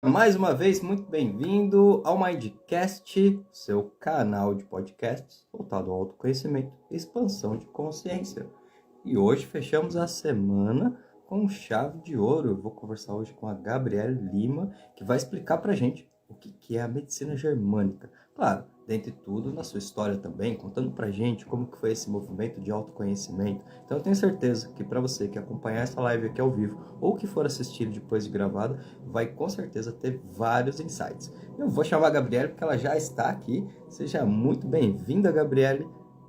Mais uma vez, muito bem-vindo ao Mindcast, seu canal de podcasts voltado ao autoconhecimento e expansão de consciência. E hoje fechamos a semana com chave de ouro. Eu vou conversar hoje com a Gabriele Lima, que vai explicar pra gente o que é a medicina germânica. Claro, dentre tudo, na sua história também, contando pra gente como que foi esse movimento de autoconhecimento. Então eu tenho certeza que para você que acompanhar essa live aqui ao vivo ou que for assistir depois de gravada, vai com certeza ter vários insights. Eu vou chamar a Gabriele porque ela já está aqui. Seja muito bem-vinda, Gabriele.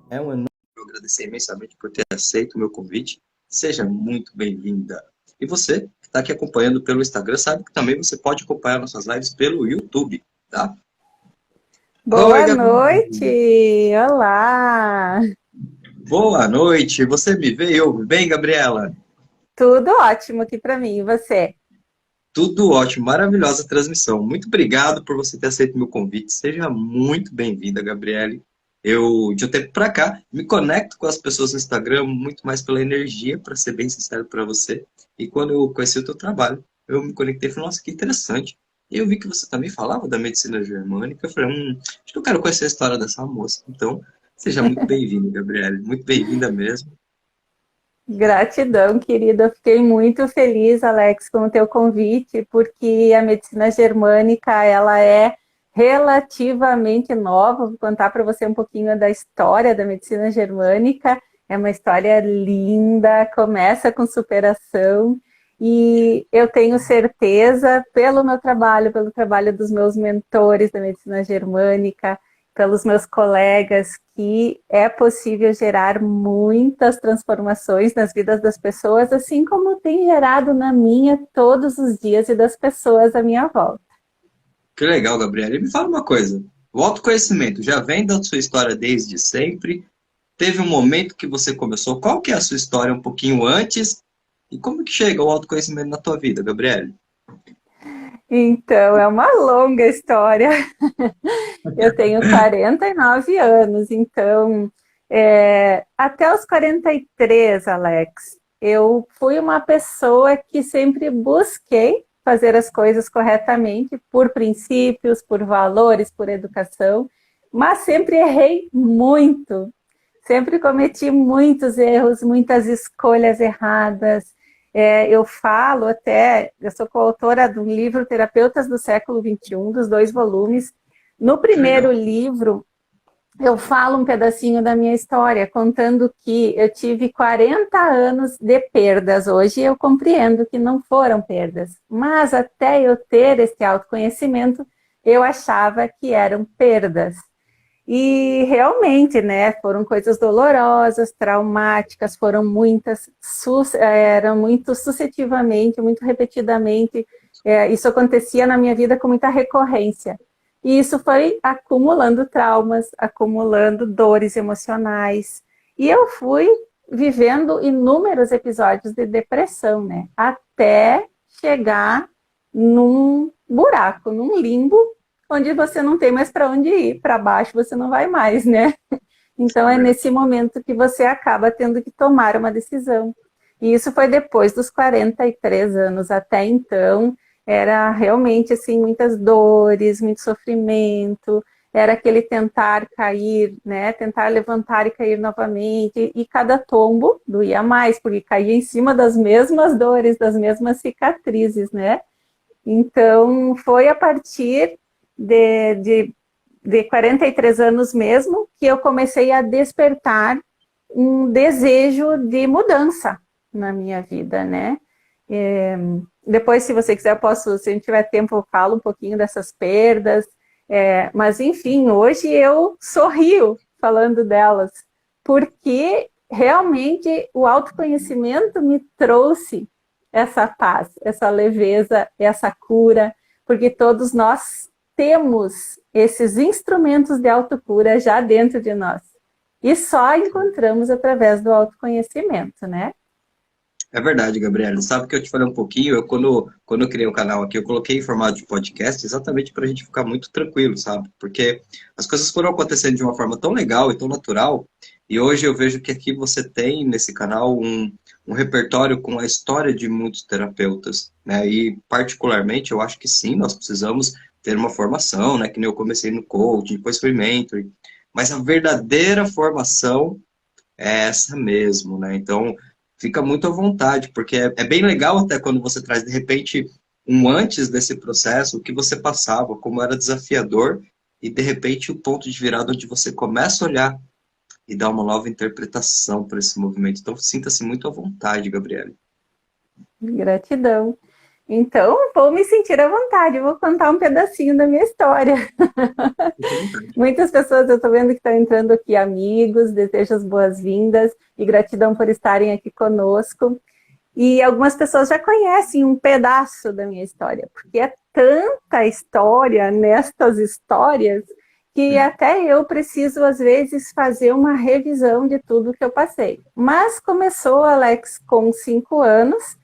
É um enorme agradecer imensamente por ter aceito o meu convite. Seja muito bem-vinda. E você que está aqui acompanhando pelo Instagram, sabe que também você pode acompanhar nossas lives pelo YouTube, tá? Oi, Boa Gabriele. noite! Olá! Boa noite. Você me vê e ouve bem, Gabriela? Tudo ótimo aqui para mim, e você? Tudo ótimo, maravilhosa transmissão. Muito obrigado por você ter aceito meu convite. Seja muito bem-vinda, Gabriele. Eu, de um tempo para cá, me conecto com as pessoas no Instagram muito mais pela energia, para ser bem sincero para você. E quando eu conheci o teu trabalho, eu me conectei e falei, nossa, que interessante. E eu vi que você também falava da medicina germânica. Eu falei, acho que eu quero conhecer a história dessa moça. Então, seja muito bem-vinda, Gabriele. Muito bem-vinda mesmo. Gratidão, querida. Eu fiquei muito feliz, Alex, com o teu convite, porque a medicina germânica, ela é relativamente nova. Vou contar para você um pouquinho da história da medicina germânica. É uma história linda, começa com superação. E eu tenho certeza, pelo meu trabalho, pelo trabalho dos meus mentores da medicina germânica, pelos meus colegas, que é possível gerar muitas transformações nas vidas das pessoas, assim como tem gerado na minha todos os dias e das pessoas à minha volta. Que legal, Gabriela. E me fala uma coisa. O autoconhecimento já vem da sua história desde sempre? Teve um momento que você começou? Qual que é a sua história um pouquinho antes? E como que chega o autoconhecimento na tua vida, Gabriele? Então, é uma longa história. Eu tenho 49 anos, então, até os 43, Alex, eu fui uma pessoa que sempre busquei fazer as coisas corretamente, por princípios, por valores, por educação, mas sempre errei muito. Sempre cometi muitos erros, muitas escolhas erradas. Eu falo até, eu sou coautora do livro Terapeutas do Século XXI, dos 2 volumes. No Que legal. primeiro livro, eu falo um pedacinho da minha história, contando que eu tive 40 anos de perdas. Hoje eu compreendo que não foram perdas, mas até eu ter esse autoconhecimento, eu achava que eram perdas. E realmente, né, foram coisas dolorosas, traumáticas, foram muitas, eram muito sucessivamente, muito repetidamente. Isso acontecia na minha vida com muita recorrência. E isso foi acumulando traumas, acumulando dores emocionais. E eu fui vivendo inúmeros episódios de depressão, né, até chegar num buraco, num limbo, onde você não tem mais para onde ir, para baixo você não vai mais, né? Então É é verdade. nesse momento que você acaba tendo que tomar uma decisão. E isso foi depois dos 43 anos. Até então era realmente assim muitas dores, muito sofrimento, era aquele tentar cair, né? Tentar levantar e cair novamente, e cada tombo doía mais, porque caía em cima das mesmas dores, das mesmas cicatrizes, né? Então, foi a partir de 43 anos mesmo que eu comecei a despertar um desejo de mudança na minha vida, né? É, depois, se você quiser, eu posso, se a gente tiver tempo, eu falo um pouquinho dessas perdas. Mas, enfim, hoje eu sorrio falando delas, porque realmente o autoconhecimento me trouxe essa paz, essa leveza, essa cura, porque todos nós temos esses instrumentos de autocura já dentro de nós. E só encontramos através do autoconhecimento, né? É verdade, Gabriela. Sabe que eu te falei um pouquinho? Quando eu criei o canal aqui, eu coloquei em formato de podcast exatamente para a gente ficar muito tranquilo, sabe? Porque as coisas foram acontecendo de uma forma tão legal e tão natural. E hoje eu vejo que aqui você tem nesse canal um repertório com a história de muitos terapeutas, né? E particularmente eu acho que sim, nós precisamos ter uma formação, né? Que nem eu comecei no coaching, depois fui mentor, mas a verdadeira formação é essa mesmo, né? Então fica muito à vontade, porque é bem legal até quando você traz de repente um antes desse processo, o que você passava, como era desafiador, e de repente o ponto de virada onde você começa a olhar e dar uma nova interpretação para esse movimento. Então sinta-se muito à vontade, Gabriele. Gratidão. Então, vou me sentir à vontade, vou contar um pedacinho da minha história. Fique à vontade. Muitas pessoas eu estou vendo que estão entrando aqui, amigos, desejo as boas-vindas e gratidão por estarem aqui conosco. E algumas pessoas já conhecem um pedaço da minha história, porque é tanta história nestas histórias que até eu preciso, às vezes, fazer uma revisão de tudo que eu passei. Mas começou, Alex, com 5 anos,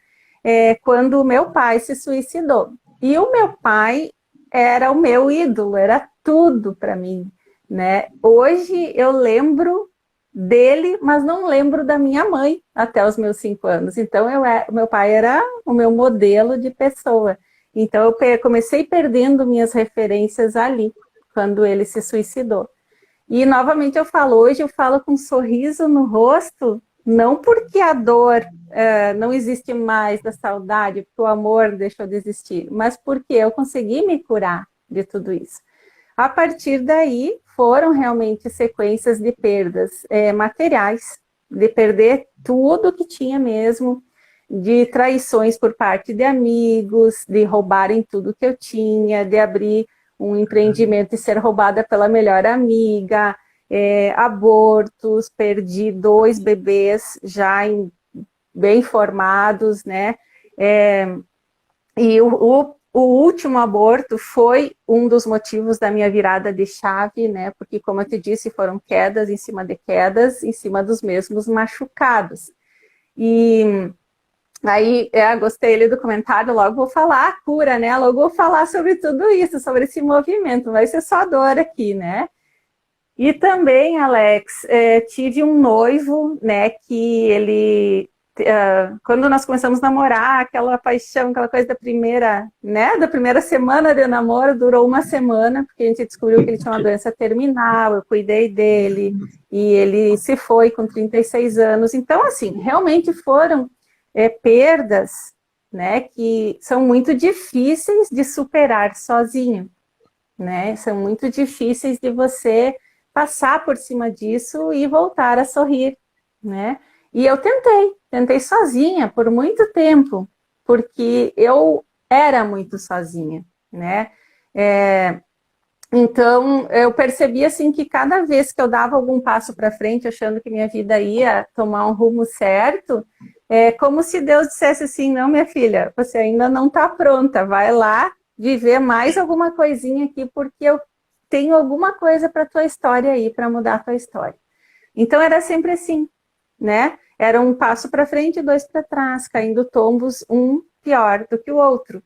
quando o meu pai se suicidou. E o meu pai era o meu ídolo, era tudo para mim, né? Hoje eu lembro dele, mas não lembro da minha mãe até os meus 5 anos. Então, o meu pai era o meu modelo de pessoa. Então, eu comecei perdendo minhas referências ali, quando ele se suicidou. E, novamente, hoje eu falo com um sorriso no rosto, não porque a dor não existe mais da saudade, porque o amor deixou de existir, mas porque eu consegui me curar de tudo isso. A partir daí, foram realmente sequências de perdas materiais, de perder tudo que tinha mesmo, de traições por parte de amigos, de roubarem tudo que eu tinha, de abrir um empreendimento e ser roubada pela melhor amiga, abortos, perdi 2 bebês já bem formados, né? E o último aborto foi um dos motivos da minha virada de chave, né? Porque, como eu te disse, foram quedas, em cima dos mesmos machucados. E aí, gostei ali do comentário, logo vou falar a cura, né? Logo vou falar sobre tudo isso, sobre esse movimento, não vai ser só dor aqui, né? E também, Alex, tive um noivo, né, que ele... quando nós começamos a namorar, aquela paixão, aquela coisa da primeira, né, da primeira semana de namoro, durou 1 semana, porque a gente descobriu que ele tinha uma doença terminal, eu cuidei dele, e ele se foi com 36 anos. Então, assim, realmente foram perdas, né, que são muito difíceis de superar sozinho, né, são muito difíceis de você passar por cima disso e voltar a sorrir, né? E eu tentei sozinha por muito tempo, porque eu era muito sozinha, né? Então, eu percebi assim que cada vez que eu dava algum passo para frente, achando que minha vida ia tomar um rumo certo, é como se Deus dissesse assim, não, minha filha, você ainda não está pronta, vai lá viver mais alguma coisinha aqui, porque eu tenho alguma coisa para a tua história aí, para mudar a tua história. Então, era sempre assim, né? Era um passo para frente e 2 para trás, caindo tombos, um pior do que o outro,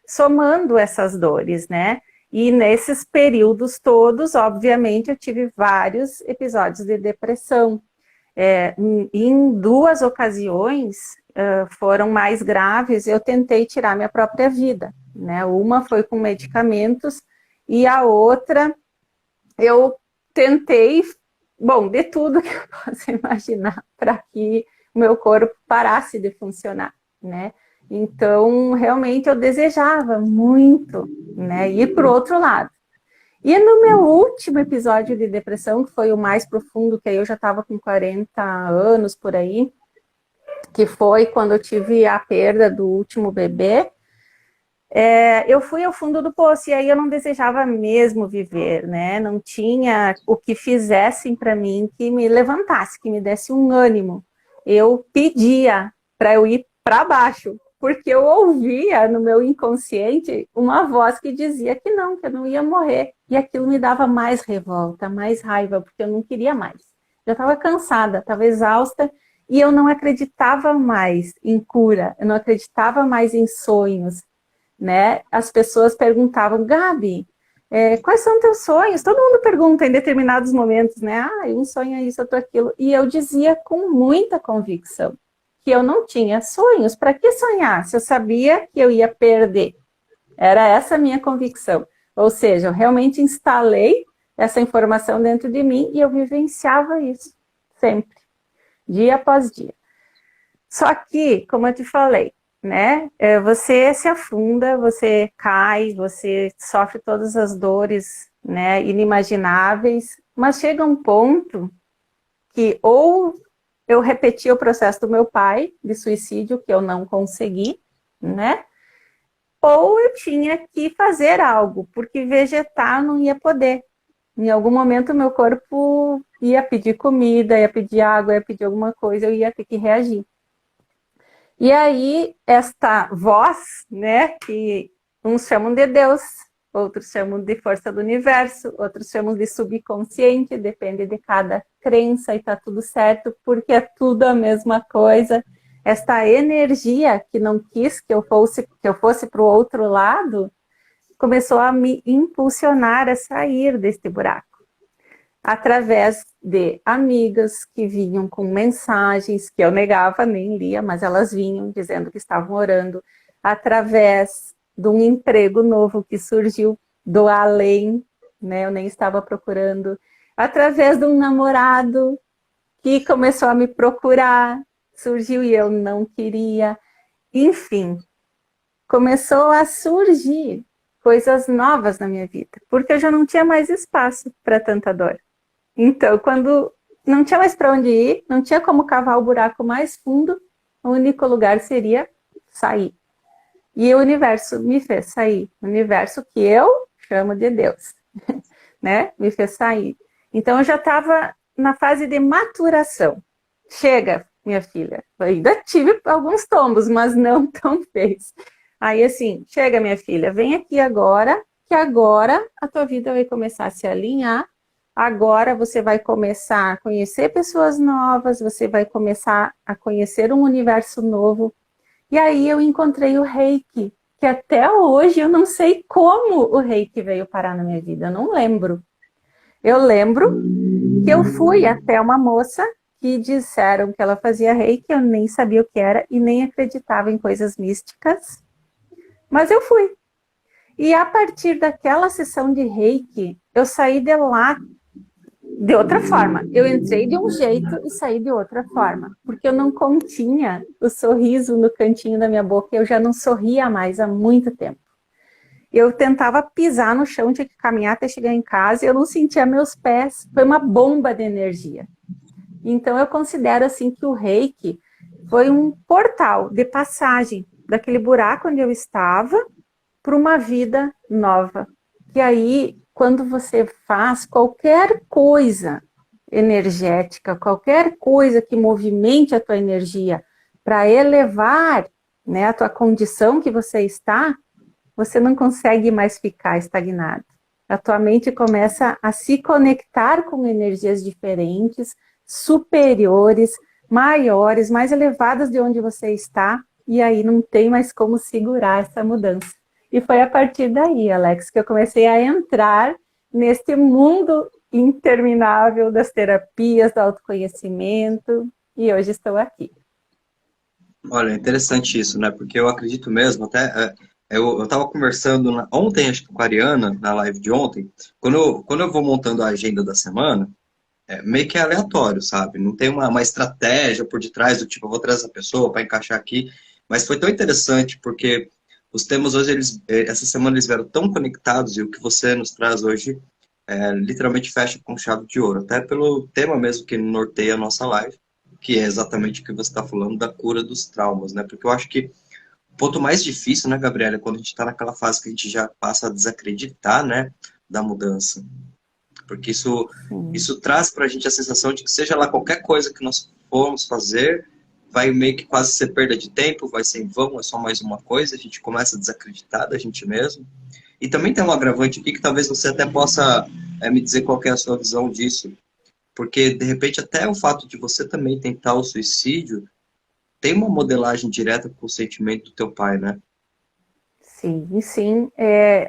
somando essas dores, né? E nesses períodos todos, obviamente, eu tive vários episódios de depressão. Em 2 ocasiões, foram mais graves, eu tentei tirar minha própria vida, né? Uma foi com medicamentos e a outra eu tentei, bom, de tudo que eu posso imaginar para que o meu corpo parasse de funcionar, né? Então, realmente eu desejava muito, né, ir para o outro lado. E no meu último episódio de depressão, que foi o mais profundo, que aí eu já estava com 40 anos por aí, que foi quando eu tive a perda do último bebê, eu fui ao fundo do poço e aí eu não desejava mesmo viver, né? Não tinha o que fizessem para mim que me levantasse, que me desse um ânimo. Eu pedia para eu ir para baixo, porque eu ouvia no meu inconsciente uma voz que dizia que eu não ia morrer. E aquilo me dava mais revolta, mais raiva, porque eu não queria mais. Já estava cansada, estava exausta e eu não acreditava mais em cura, eu não acreditava mais em sonhos, né? As pessoas perguntavam, Gabi, quais são teus sonhos? Todo mundo pergunta em determinados momentos, né? Um sonho é isso, outro aquilo. E eu dizia com muita convicção que eu não tinha sonhos. Para que sonhar se eu sabia que eu ia perder? Era essa a minha convicção. Ou seja, eu realmente instalei essa informação dentro de mim e eu vivenciava isso sempre, dia após dia. Só que, como eu te falei, né, você se afunda, você cai, você sofre todas as dores, né, inimagináveis, mas chega um ponto que ou eu repeti o processo do meu pai de suicídio, que eu não consegui, né, ou eu tinha que fazer algo, porque vegetar não ia poder. Em algum momento meu corpo ia pedir comida, ia pedir água, ia pedir alguma coisa, eu ia ter que reagir. E aí, esta voz, né, que uns chamam de Deus, outros chamam de força do universo, outros chamam de subconsciente, depende de cada crença e tá tudo certo, porque é tudo a mesma coisa. Esta energia que não quis que eu fosse para o outro lado, começou a me impulsionar a sair deste buraco. Através de amigas que vinham com mensagens que eu negava, nem lia, mas elas vinham dizendo que estavam orando, através de um emprego novo que surgiu do além, né? Eu nem estava procurando, através de um namorado que começou a me procurar, surgiu e eu não queria, enfim, começou a surgir coisas novas na minha vida, porque eu já não tinha mais espaço para tanta dor. Então, quando não tinha mais para onde ir, não tinha como cavar o buraco mais fundo, o único lugar seria sair. E o universo me fez sair. O universo que eu chamo de Deus, né? Me fez sair. Então, eu já estava na fase de maturação. Chega, minha filha. Eu ainda tive alguns tombos, mas não tão feios. Aí, assim, chega, minha filha, vem aqui agora, que agora a tua vida vai começar a se alinhar. Agora você vai começar a conhecer pessoas novas, você vai começar a conhecer um universo novo. E aí eu encontrei o Reiki, que até hoje eu não sei como o Reiki veio parar na minha vida, eu não lembro. Eu lembro que eu fui até uma moça que disseram que ela fazia Reiki, eu nem sabia o que era e nem acreditava em coisas místicas, mas eu fui. E a partir daquela sessão de Reiki, eu saí de lá de outra forma. Eu entrei de um jeito e saí de outra forma, porque eu não continha o sorriso no cantinho da minha boca, eu já não sorria mais há muito tempo. Eu tentava pisar no chão, tinha que caminhar até chegar em casa e eu não sentia meus pés. Foi uma bomba de energia. Então eu considero assim que o Reiki foi um portal de passagem daquele buraco onde eu estava para uma vida nova. E aí, quando você faz qualquer coisa energética, qualquer coisa que movimente a tua energia para elevar, né, a tua condição que você está, você não consegue mais ficar estagnado. A tua mente começa a se conectar com energias diferentes, superiores, maiores, mais elevadas de onde você está, e aí não tem mais como segurar essa mudança. E foi a partir daí, Alex, que eu comecei a entrar neste mundo interminável das terapias, do autoconhecimento, e hoje estou aqui. Olha, interessante isso, né? Porque eu acredito mesmo, até eu estava conversando ontem, acho que com a Ariana, na live de ontem, quando eu vou montando a agenda da semana, meio que é aleatório, sabe? Não tem uma estratégia por detrás do tipo, eu vou trazer essa pessoa para encaixar aqui, mas foi tão interessante porque os temas hoje, essa semana eles vieram tão conectados e o que você nos traz hoje literalmente fecha com chave de ouro, até pelo tema mesmo que norteia a nossa live, que é exatamente o que você está falando da cura dos traumas, né? Porque eu acho que o ponto mais difícil, né, Gabriela, é quando a gente está naquela fase que a gente já passa a desacreditar, né, da mudança. Porque isso traz para a gente a sensação de que seja lá qualquer coisa que nós formos fazer, vai meio que quase ser perda de tempo, vai ser em vão, é só mais uma coisa, a gente começa a desacreditar da gente mesmo. E também tem um agravante aqui que talvez você até possa me dizer qual que é a sua visão disso. Porque, de repente, até o fato de você também tentar o suicídio tem uma modelagem direta com o sentimento do teu pai, né? Sim, sim.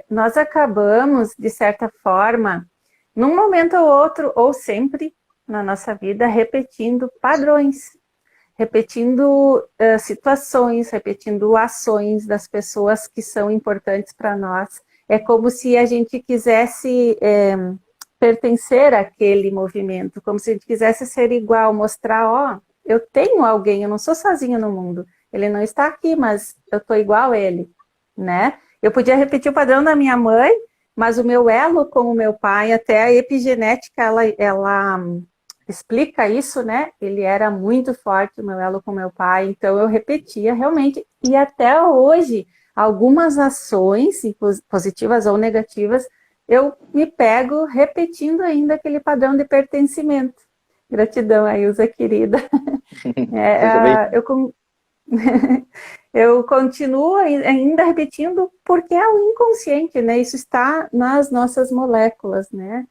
Nós acabamos, de certa forma, num momento ou outro, ou sempre na nossa vida, repetindo padrões. repetindo situações, repetindo ações das pessoas que são importantes para nós. É como se a gente quisesse pertencer àquele movimento, como se a gente quisesse ser igual, mostrar, ó, eu tenho alguém, eu não sou sozinha no mundo. Ele não está aqui, mas eu estou igual a ele, né? Eu podia repetir o padrão da minha mãe, mas o meu elo com o meu pai, até a epigenética, ela explica isso, né? Ele era muito forte, o meu elo com o meu pai, então eu repetia realmente, e até hoje, algumas ações, positivas ou negativas, eu me pego repetindo ainda aquele padrão de pertencimento. Gratidão, Ailza, querida. Seja bem. Eu continuo ainda repetindo porque é o inconsciente, né? Isso está nas nossas moléculas, né?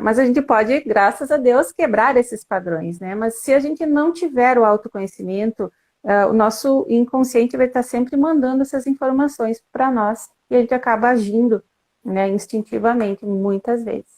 Mas a gente pode, graças a Deus, quebrar esses padrões, né? Mas se a gente não tiver o autoconhecimento, o nosso inconsciente vai estar sempre mandando essas informações para nós e a gente acaba agindo, né, instintivamente, muitas vezes.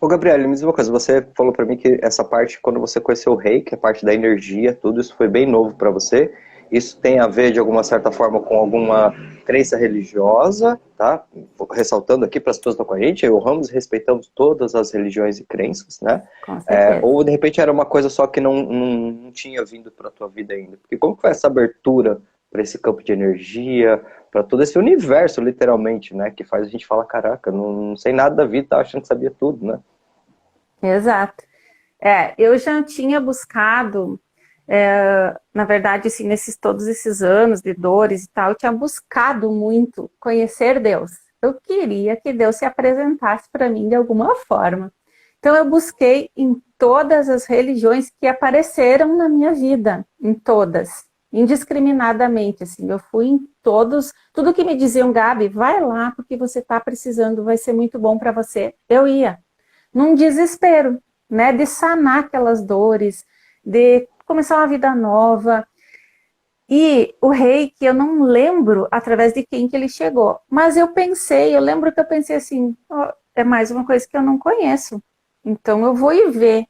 Ô, Gabriel, me diz uma coisa, você falou pra mim que essa parte, quando você conheceu o Reiki, a parte da energia, tudo isso foi bem novo pra você. Isso tem a ver, de alguma certa forma, com alguma crença religiosa, tá? Ressaltando aqui para as pessoas que estão com a gente, honramos e respeitamos todas as religiões e crenças, né? Com certeza. Ou, de repente, era uma coisa só que não tinha vindo pra tua vida ainda. Porque como que foi essa abertura para esse campo de energia, para todo esse universo, literalmente, né? Que faz a gente falar, caraca, não sei nada da vida, tá achando que sabia tudo, né? Exato. Eu já tinha buscado, na verdade, assim, todos esses anos de dores e tal, eu tinha buscado muito conhecer Deus. Eu queria que Deus se apresentasse para mim de alguma forma. Então eu busquei em todas as religiões que apareceram na minha vida, em todas, indiscriminadamente, assim, eu fui em todos, tudo que me diziam, Gabi, vai lá porque você está precisando, vai ser muito bom para você, eu ia, num desespero, né, de sanar aquelas dores, de começar uma vida nova. E o Reiki, eu não lembro através de quem que ele chegou, mas eu lembro que eu pensei assim, oh, é mais uma coisa que eu não conheço, então eu vou ir ver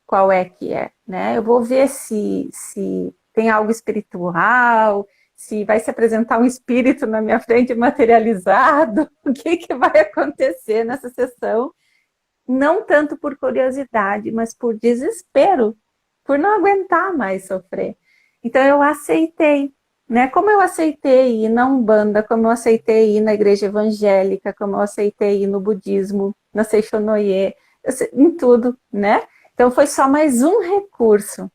qual é que é, né? Eu vou ver se tem algo espiritual, se vai se apresentar um espírito na minha frente materializado, o que que vai acontecer nessa sessão, não tanto por curiosidade, mas por desespero, por não aguentar mais sofrer. Então eu aceitei, né? Como eu aceitei ir na Umbanda, como eu aceitei ir na igreja evangélica, como eu aceitei ir no budismo, na Seishonoye, em tudo, né? Então foi só mais um recurso.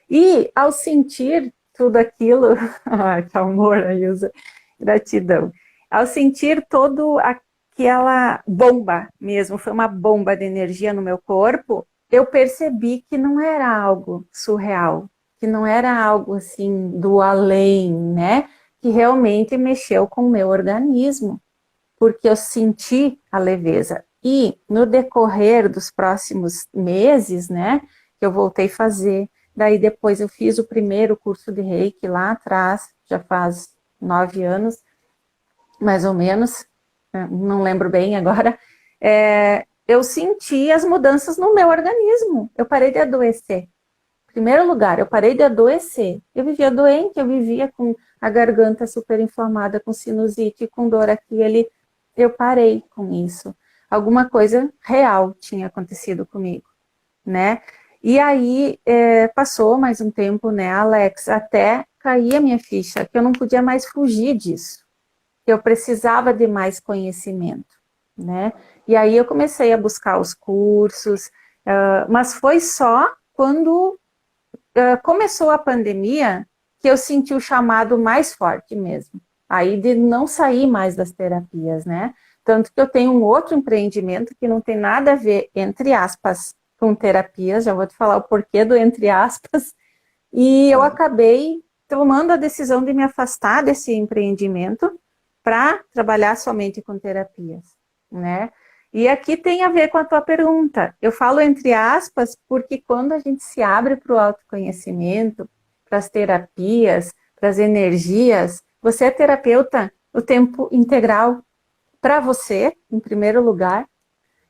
E ao sentir tudo aquilo, ai, que amor, Ailza, gratidão. Ao sentir todo aquela bomba mesmo, foi uma bomba de energia no meu corpo, eu percebi que não era algo surreal, que não era algo assim do além, né? Que realmente mexeu com o meu organismo, porque eu senti a leveza. E no decorrer dos próximos meses, né, que eu voltei a fazer, daí depois eu fiz o primeiro curso de Reiki lá atrás, já faz 9 anos, mais ou menos, não lembro bem agora, eu senti as mudanças no meu organismo. Eu parei de adoecer. Em primeiro lugar, eu parei de adoecer. Eu vivia doente, eu vivia com a garganta super inflamada, com sinusite, com dor aqui e ali. Eu parei com isso. Alguma coisa real tinha acontecido comigo, né? E aí, passou mais um tempo, né, Alex, até cair a minha ficha, que eu não podia mais fugir disso. Eu precisava de mais conhecimento, né? E aí eu comecei a buscar os cursos, mas foi só quando começou a pandemia que eu senti o chamado mais forte mesmo. Aí de não sair mais das terapias, né? Tanto que eu tenho um outro empreendimento que não tem nada a ver, entre aspas, com terapias, já vou te falar o porquê do entre aspas, e eu acabei tomando a decisão de me afastar desse empreendimento para trabalhar somente com terapias, né? E aqui tem a ver com a tua pergunta. Eu falo entre aspas porque quando a gente se abre para o autoconhecimento, para as terapias, para as energias, você é terapeuta o tempo integral para você, em primeiro lugar,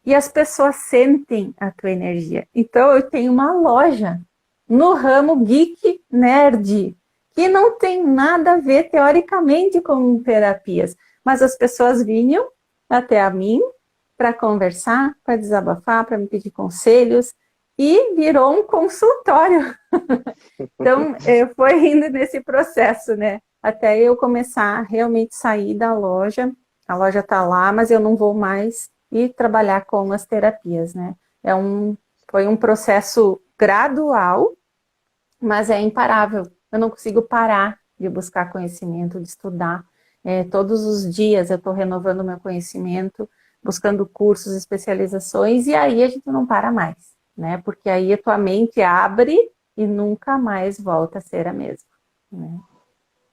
e as pessoas sentem a tua energia. Então, eu tenho uma loja no ramo geek nerd, que não tem nada a ver teoricamente com terapias, mas as pessoas vinham até a mim para conversar, para desabafar, para me pedir conselhos, e virou um consultório. Então, foi indo nesse processo, né? Até eu começar a realmente sair da loja. A loja está lá, mas eu não vou mais ir trabalhar com as terapias, né? Foi um processo gradual, mas é imparável. Eu não consigo parar de buscar conhecimento, de estudar. Todos os dias eu estou renovando meu conhecimento, buscando cursos, especializações, e aí a gente não para mais, né? Porque aí a tua mente abre e nunca mais volta a ser a mesma, né?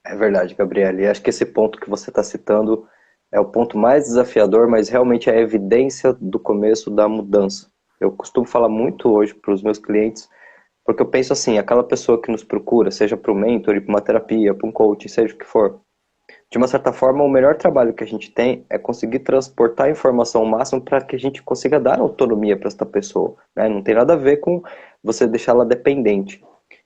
É verdade, Gabriele. E acho que esse ponto que você está citando é o ponto mais desafiador, mas realmente é a evidência do começo da mudança. Eu costumo falar muito hoje para os meus clientes, porque eu penso assim, aquela pessoa que nos procura, seja para um mentor, para uma terapia, para um coach, seja o que for, de uma certa forma, o melhor trabalho que a gente tem é conseguir transportar a informação ao máximo para que a gente consiga dar autonomia para essa pessoa, né? Não tem nada a ver com você deixar ela dependente.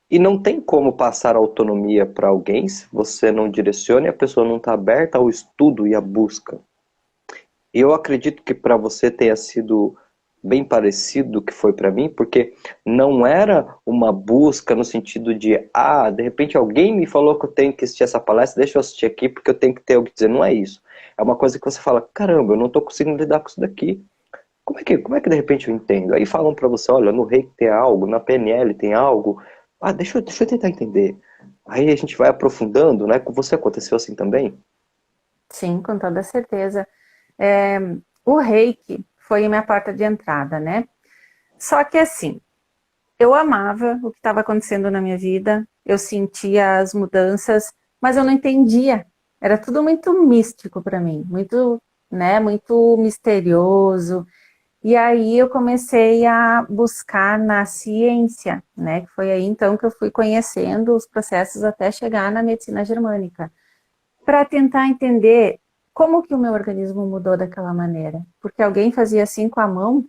E não tem como passar autonomia para alguém se você não direciona e a pessoa não está aberta ao estudo e à busca. Eu acredito que para você tenha sido bem parecido que foi para mim, porque não era uma busca no sentido de, de repente alguém me falou que eu tenho que assistir essa palestra, deixa eu assistir aqui porque eu tenho que ter algo que dizer. Não é isso. É uma coisa que você fala, caramba, eu não estou conseguindo lidar com isso daqui. Como é que de repente eu entendo? Aí falam para você, olha, no Reiki tem algo, na PNL tem algo. Deixa eu tentar entender. Aí a gente vai aprofundando, né? Com você aconteceu assim também? Sim, com toda certeza. O Reiki foi a minha porta de entrada, né? Só que assim, eu amava o que estava acontecendo na minha vida, eu sentia as mudanças, mas eu não entendia. Era tudo muito místico para mim, muito, né, muito misterioso. E aí eu comecei a buscar na ciência, né? Que foi aí então que eu fui conhecendo os processos até chegar na medicina germânica, para tentar entender como que o meu organismo mudou daquela maneira. Porque alguém fazia assim com a mão,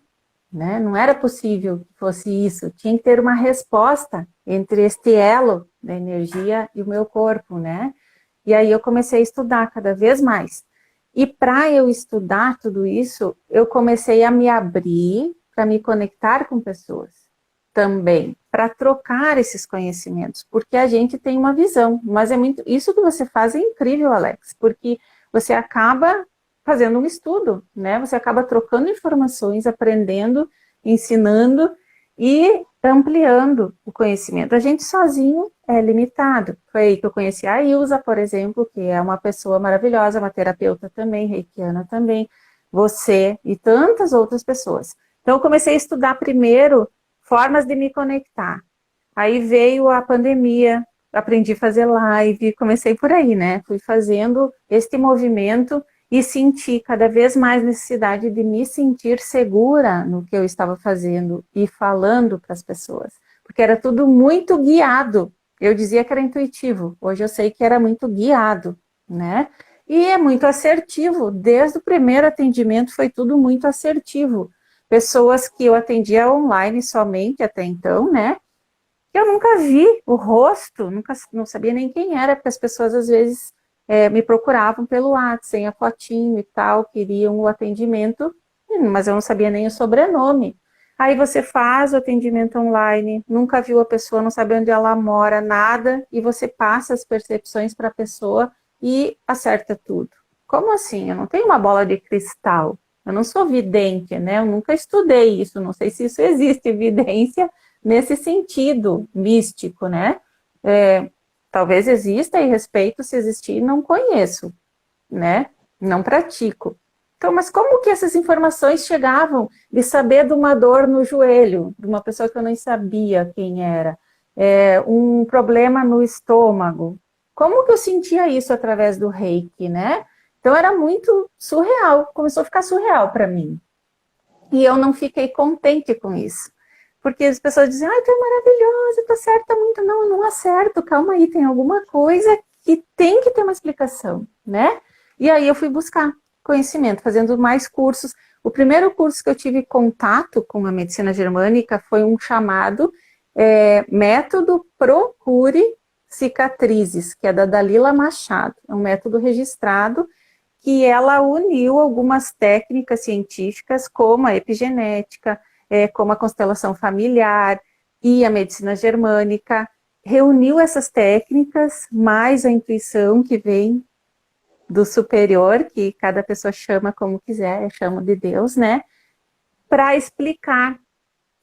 né? Não era possível que fosse isso. Tinha que ter uma resposta entre este elo da energia e o meu corpo, né? E aí eu comecei a estudar cada vez mais. E para eu estudar tudo isso, eu comecei a me abrir para me conectar com pessoas também, para trocar esses conhecimentos, porque a gente tem uma visão, mas é muito, isso que você faz é incrível, Alex, porque você acaba fazendo um estudo, né? Você acaba trocando informações, aprendendo, ensinando e ampliando o conhecimento. A gente sozinho é limitado. Foi aí que eu conheci a Ilza, por exemplo, que é uma pessoa maravilhosa, uma terapeuta também, reikiana também, você e tantas outras pessoas. Então eu comecei a estudar primeiro formas de me conectar. Aí veio a pandemia, aprendi a fazer live, comecei por aí, né? Fui fazendo este movimento e senti cada vez mais necessidade de me sentir segura no que eu estava fazendo e falando para as pessoas, porque era tudo muito guiado. Eu dizia que era intuitivo, hoje eu sei que era muito guiado, né? E é muito assertivo, desde o primeiro atendimento foi tudo muito assertivo. Pessoas que eu atendia online somente até então, né? Eu nunca vi o rosto, nunca não sabia nem quem era, porque as pessoas às vezes me procuravam pelo WhatsApp, sem a fotinho e tal, queriam o atendimento, mas eu não sabia nem o sobrenome. Aí você faz o atendimento online, nunca viu a pessoa, não sabe onde ela mora, nada, e você passa as percepções para a pessoa e acerta tudo. Como assim? Eu não tenho uma bola de cristal, eu não sou vidente, né? Eu nunca estudei isso, não sei se isso existe, evidência nesse sentido místico, né? Talvez exista e respeito se existir, não conheço, né? Não pratico. Então, mas como que essas informações chegavam de saber de uma dor no joelho, de uma pessoa que eu nem sabia quem era, um problema no estômago? Como que eu sentia isso através do Reiki, né? Então era muito surreal, começou a ficar surreal para mim. E eu não fiquei contente com isso. Porque as pessoas dizem, tu é maravilhosa, tu acerta muito. Não, eu não acerto, calma aí, tem alguma coisa que tem que ter uma explicação, né? E aí eu fui buscar conhecimento, fazendo mais cursos. O primeiro curso que eu tive contato com a medicina germânica foi um chamado método Procure Cicatrizes, que é da Dalila Machado. É um método registrado que ela uniu algumas técnicas científicas, como a epigenética, como a constelação familiar e a medicina germânica, reuniu essas técnicas, mais a intuição que vem do superior, que cada pessoa chama como quiser, eu chamo de Deus, né? Para explicar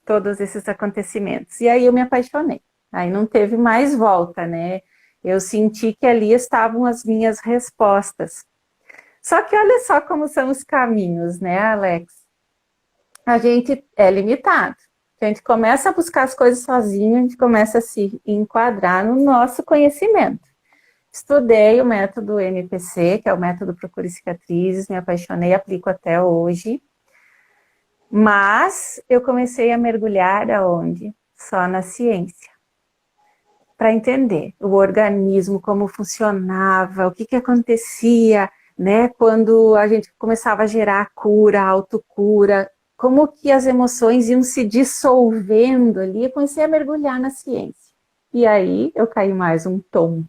todos esses acontecimentos. E aí eu me apaixonei. Aí não teve mais volta, né? Eu senti que ali estavam as minhas respostas. Só que olha só como são os caminhos, né, Alex? A gente é limitado. A gente começa a buscar as coisas sozinho, a gente começa a se enquadrar no nosso conhecimento. Estudei o método MPC, que é o método Procure Cicatrizes, me apaixonei, aplico até hoje. Mas eu comecei a mergulhar aonde? Só na ciência. Para entender o organismo, como funcionava, o que acontecia, né, quando a gente começava a gerar cura, autocura, como que as emoções iam se dissolvendo ali, eu comecei a mergulhar na ciência. E aí eu caí mais um tombo.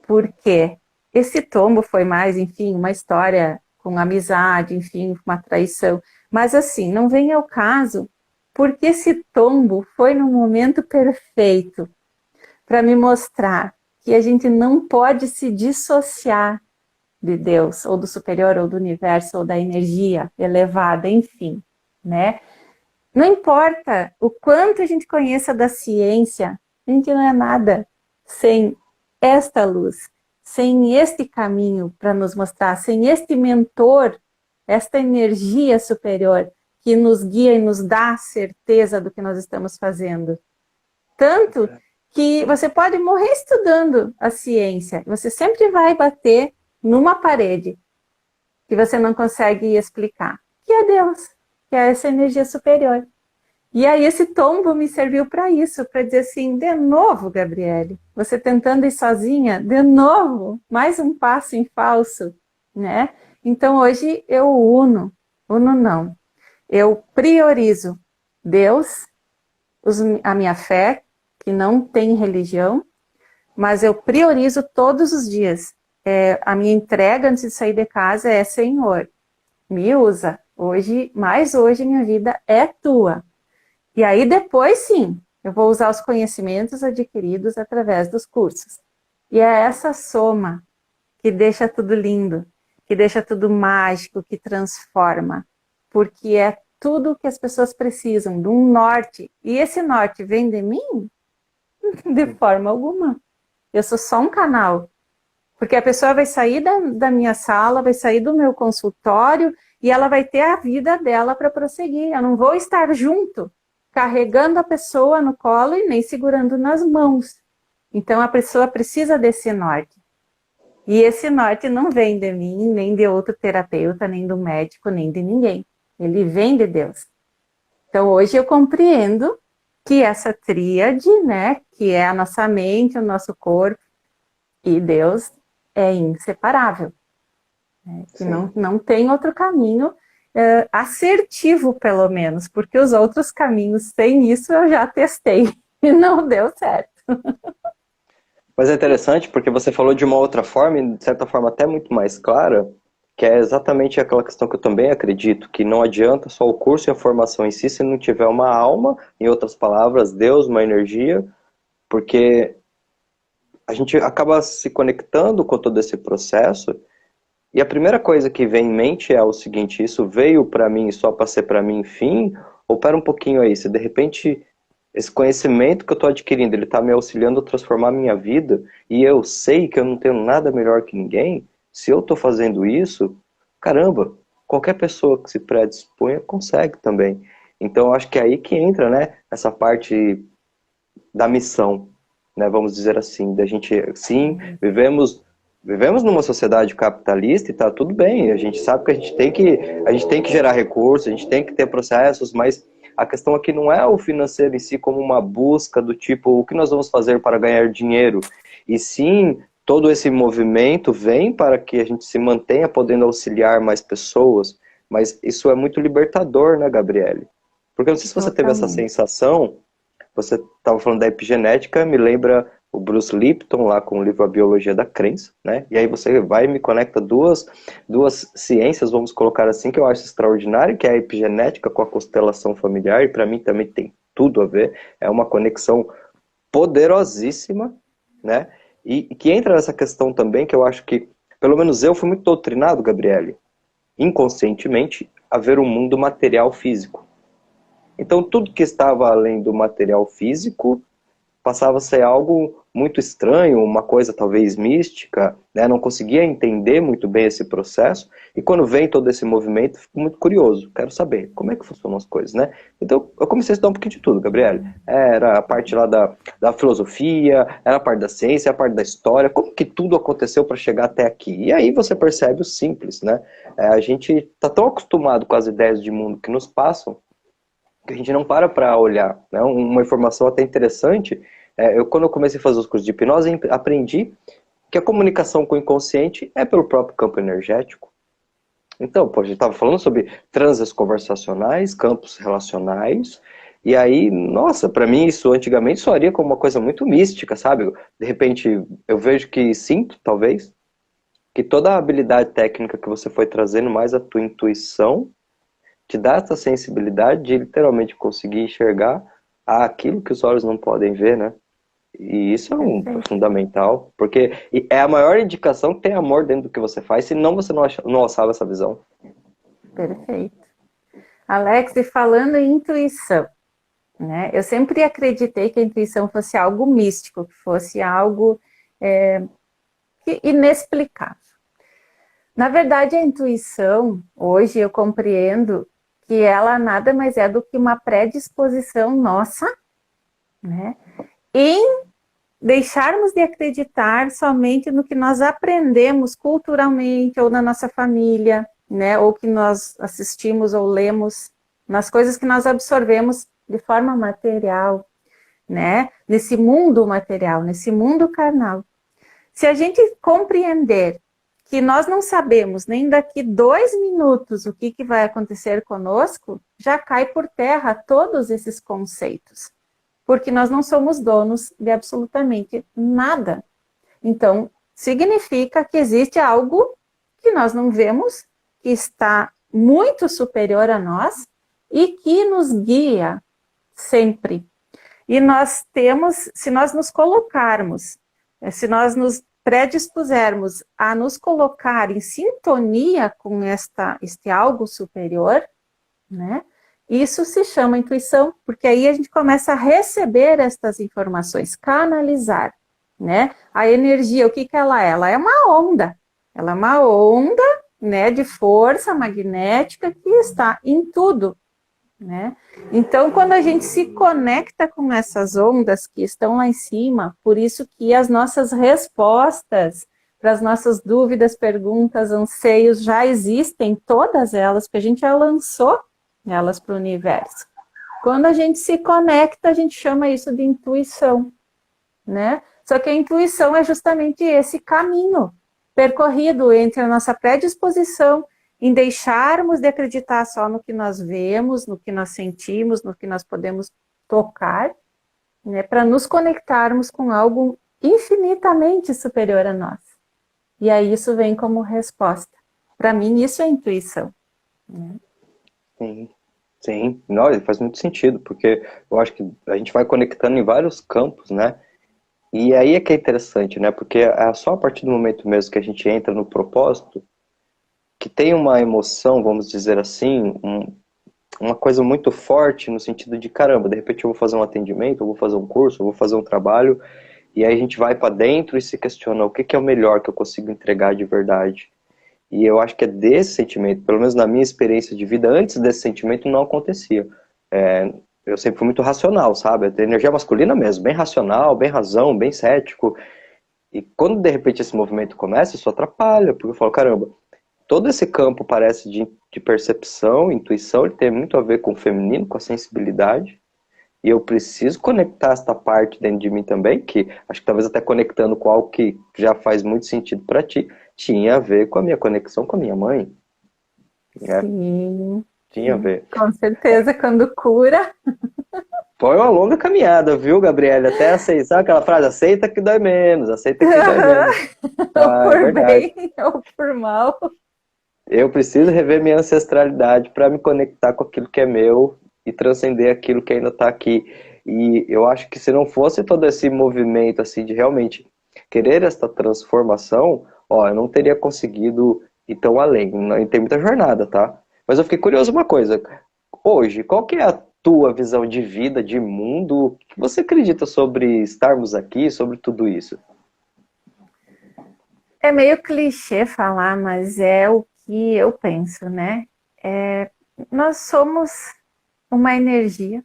Porque esse tombo foi mais, enfim, uma história com amizade, enfim, uma traição. Mas assim, não vem ao caso, porque esse tombo foi no momento perfeito para me mostrar que a gente não pode se dissociar de Deus, ou do superior, ou do universo, ou da energia elevada, enfim, né? Não importa o quanto a gente conheça da ciência, a gente não é nada sem esta luz, sem este caminho para nos mostrar, sem este mentor, esta energia superior que nos guia e nos dá a certeza do que nós estamos fazendo. Tanto que você pode morrer estudando a ciência, você sempre vai bater numa parede que você não consegue explicar, que é Deus, que é essa energia superior. E aí esse tombo me serviu para isso, para dizer assim, de novo, Gabriele, você tentando ir sozinha, de novo, mais um passo em falso, né? Então hoje eu uno não, eu priorizo Deus, a minha fé, que não tem religião, mas eu priorizo todos os dias. A minha entrega antes de sair de casa é: Senhor, me usa. Hoje, mais hoje, minha vida é tua. E aí depois, sim, eu vou usar os conhecimentos adquiridos através dos cursos. E é essa soma que deixa tudo lindo, que deixa tudo mágico, que transforma. Porque é tudo que as pessoas precisam, de um norte. E esse norte vem de mim? De forma alguma. Eu sou só um canal. Porque a pessoa vai sair da minha sala, vai sair do meu consultório e ela vai ter a vida dela para prosseguir. Eu não vou estar junto, carregando a pessoa no colo e nem segurando nas mãos. Então a pessoa precisa desse norte. E esse norte não vem de mim, nem de outro terapeuta, nem do médico, nem de ninguém. Ele vem de Deus. Então hoje eu compreendo que essa tríade, né, que é a nossa mente, o nosso corpo e Deus, é inseparável. Né? Que não tem outro caminho assertivo, pelo menos, porque os outros caminhos sem isso eu já testei e não deu certo. Mas é interessante porque você falou de uma outra forma, e de certa forma até muito mais clara, que é exatamente aquela questão que eu também acredito, que não adianta só o curso e a formação em si se não tiver uma alma, em outras palavras, Deus, uma energia, porque a gente acaba se conectando com todo esse processo, e a primeira coisa que vem em mente é o seguinte: isso veio para mim só para ser para mim, fim? Ou pera um pouquinho aí, se de repente esse conhecimento que eu estou adquirindo, ele está me auxiliando a transformar a minha vida, e eu sei que eu não tenho nada melhor que ninguém, se eu estou fazendo isso, caramba, qualquer pessoa que se predisponha consegue também. Então eu acho que é aí que entra, né, essa parte da missão, né, vamos dizer assim, da gente, sim, vivemos numa sociedade capitalista e tá tudo bem, a gente sabe que a gente tem que gerar recursos, a gente tem que ter processos, mas a questão aqui não é o financeiro em si como uma busca do tipo, o que nós vamos fazer para ganhar dinheiro, e sim, todo esse movimento vem para que a gente se mantenha podendo auxiliar mais pessoas, mas isso é muito libertador, né, Gabriele? Porque eu não sei se você teve essa sensação, Você estava falando da epigenética, me lembra o Bruce Lipton lá com o livro A Biologia da Crença, né? E aí você vai e me conecta duas ciências, vamos colocar assim, que eu acho extraordinário, que é a epigenética com a constelação familiar, e para mim também tem tudo a ver, é uma conexão poderosíssima, né? E que entra nessa questão também, que eu acho que, pelo menos eu fui muito doutrinado, Gabriele, inconscientemente, a ver o mundo material físico. Então, tudo que estava além do material físico passava a ser algo muito estranho, uma coisa talvez mística, né? Não conseguia entender muito bem esse processo, e quando vem todo esse movimento, fico muito curioso, quero saber como é que funcionam as coisas, né? Então, eu comecei a estudar um pouquinho de tudo, Gabriele. Era a parte lá da filosofia, era a parte da ciência, a parte da história, como que tudo aconteceu para chegar até aqui. E aí você percebe o simples, né? A gente está tão acostumado com as ideias de mundo que nos passam, que a gente não para olhar, né? Uma informação até interessante, quando eu comecei a fazer os cursos de hipnose, aprendi que a comunicação com o inconsciente é pelo próprio campo energético. Então, pô, a gente estava falando sobre transes conversacionais, campos relacionais, e aí, nossa, para mim isso antigamente soaria como uma coisa muito mística, sabe? De repente, eu vejo que sinto, talvez, que toda a habilidade técnica que você foi trazendo, mais a tua intuição, te dá essa sensibilidade de literalmente conseguir enxergar aquilo que os olhos não podem ver, né? E isso é fundamental, porque é a maior indicação que tem amor dentro do que você faz, senão você não alçava essa visão. Perfeito. Alex, e falando em intuição, né? Eu sempre acreditei que a intuição fosse algo místico, que fosse algo inexplicável. Na verdade, a intuição, hoje eu compreendo que ela nada mais é do que uma predisposição nossa, né, em deixarmos de acreditar somente no que nós aprendemos culturalmente ou na nossa família, né, ou que nós assistimos ou lemos, nas coisas que nós absorvemos de forma material, né, nesse mundo material, nesse mundo carnal. Se a gente compreender que nós não sabemos nem daqui 2 minutos o que vai acontecer conosco, já cai por terra todos esses conceitos, porque nós não somos donos de absolutamente nada. Então, significa que existe algo que nós não vemos, que está muito superior a nós e que nos guia sempre. E nós temos, se nós nos colocarmos, se nós nos predispusermos a nos colocar em sintonia com este algo superior, né? Isso se chama intuição, porque aí a gente começa a receber estas informações, canalizar, né? A energia, o que ela é? Ela é uma onda. Ela é uma onda, né, de força magnética que está em tudo, né? Então, quando a gente se conecta com essas ondas que estão lá em cima, por isso que as nossas respostas para as nossas dúvidas, perguntas, anseios já existem, todas elas, porque a gente já lançou elas para o universo. Quando a gente se conecta, a gente chama isso de intuição, né? Só que a intuição é justamente esse caminho percorrido entre a nossa predisposição em deixarmos de acreditar só no que nós vemos, no que nós sentimos, no que nós podemos tocar, né, para nos conectarmos com algo infinitamente superior a nós. E aí isso vem como resposta. Para mim, isso é intuição. Né? Sim. Não, faz muito sentido, porque eu acho que a gente vai conectando em vários campos, né? E aí é que é interessante, né? Porque é só a partir do momento mesmo que a gente entra no propósito, que tem uma emoção, vamos dizer assim, uma coisa muito forte no sentido de, caramba, de repente eu vou fazer um atendimento, eu vou fazer um curso, eu vou fazer um trabalho, e aí a gente vai para dentro e se questiona o que é o melhor que eu consigo entregar de verdade. E eu acho que é desse sentimento, pelo menos na minha experiência de vida, antes desse sentimento não acontecia. Eu sempre fui muito racional, sabe? A energia masculina mesmo, bem racional, bem razão, bem cético. E quando de repente esse movimento começa, isso atrapalha, porque eu falo, caramba, todo esse campo parece de percepção, intuição, ele tem muito a ver com o feminino, com a sensibilidade. E eu preciso conectar essa parte dentro de mim também, que acho que talvez até conectando com algo que já faz muito sentido para ti, tinha a ver com a minha conexão com a minha mãe. Né? Sim. Tinha a ver. Com certeza, quando cura. Foi uma longa caminhada, viu, Gabriela? Até aceitar, sabe aquela frase? Aceita que dói menos, aceita que dói menos. Ou Ah, é por verdade. bem, ou por mal. Eu preciso rever minha ancestralidade para me conectar com aquilo que é meu e transcender aquilo que ainda está aqui. E eu acho que se não fosse todo esse movimento assim de realmente querer esta transformação, ó, eu não teria conseguido ir tão além. Tem muita jornada, tá? Mas eu fiquei curioso uma coisa. Hoje, qual que é a tua visão de vida, de mundo? O que você acredita sobre estarmos aqui, sobre tudo isso? É meio clichê falar, mas é o que eu penso, né? Nós somos uma energia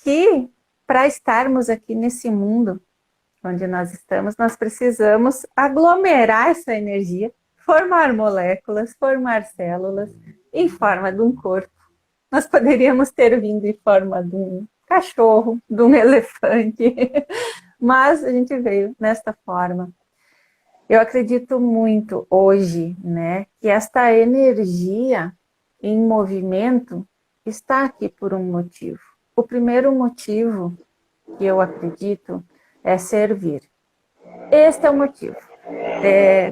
que, para estarmos aqui nesse mundo onde nós estamos, nós precisamos aglomerar essa energia, formar moléculas, formar células em forma de um corpo. Nós poderíamos ter vindo em forma de um cachorro, de um elefante, mas a gente veio nesta forma. Eu acredito muito hoje, né, que esta energia em movimento está aqui por um motivo. O primeiro motivo que eu acredito é servir. Este é o motivo.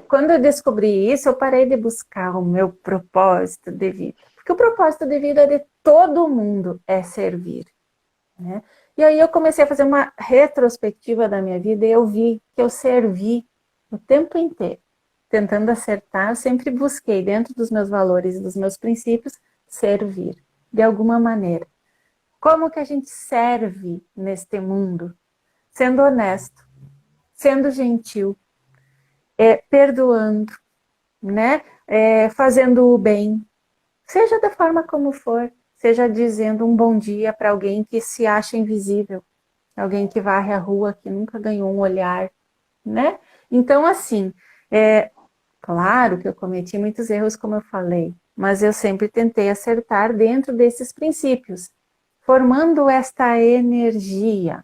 Quando eu descobri isso, eu parei de buscar o meu propósito de vida. Porque o propósito de vida de todo mundo é servir, né? E aí eu comecei a fazer uma retrospectiva da minha vida e eu vi que eu servi o tempo inteiro, tentando acertar. Eu sempre busquei, dentro dos meus valores e dos meus princípios, servir, de alguma maneira. Como que a gente serve neste mundo? Sendo honesto, sendo gentil, perdoando, né? Fazendo o bem, seja da forma como for, seja dizendo um bom dia para alguém que se acha invisível, alguém que varre a rua, que nunca ganhou um olhar, né? Então, assim, claro que eu cometi muitos erros, como eu falei, mas eu sempre tentei acertar dentro desses princípios, formando esta energia,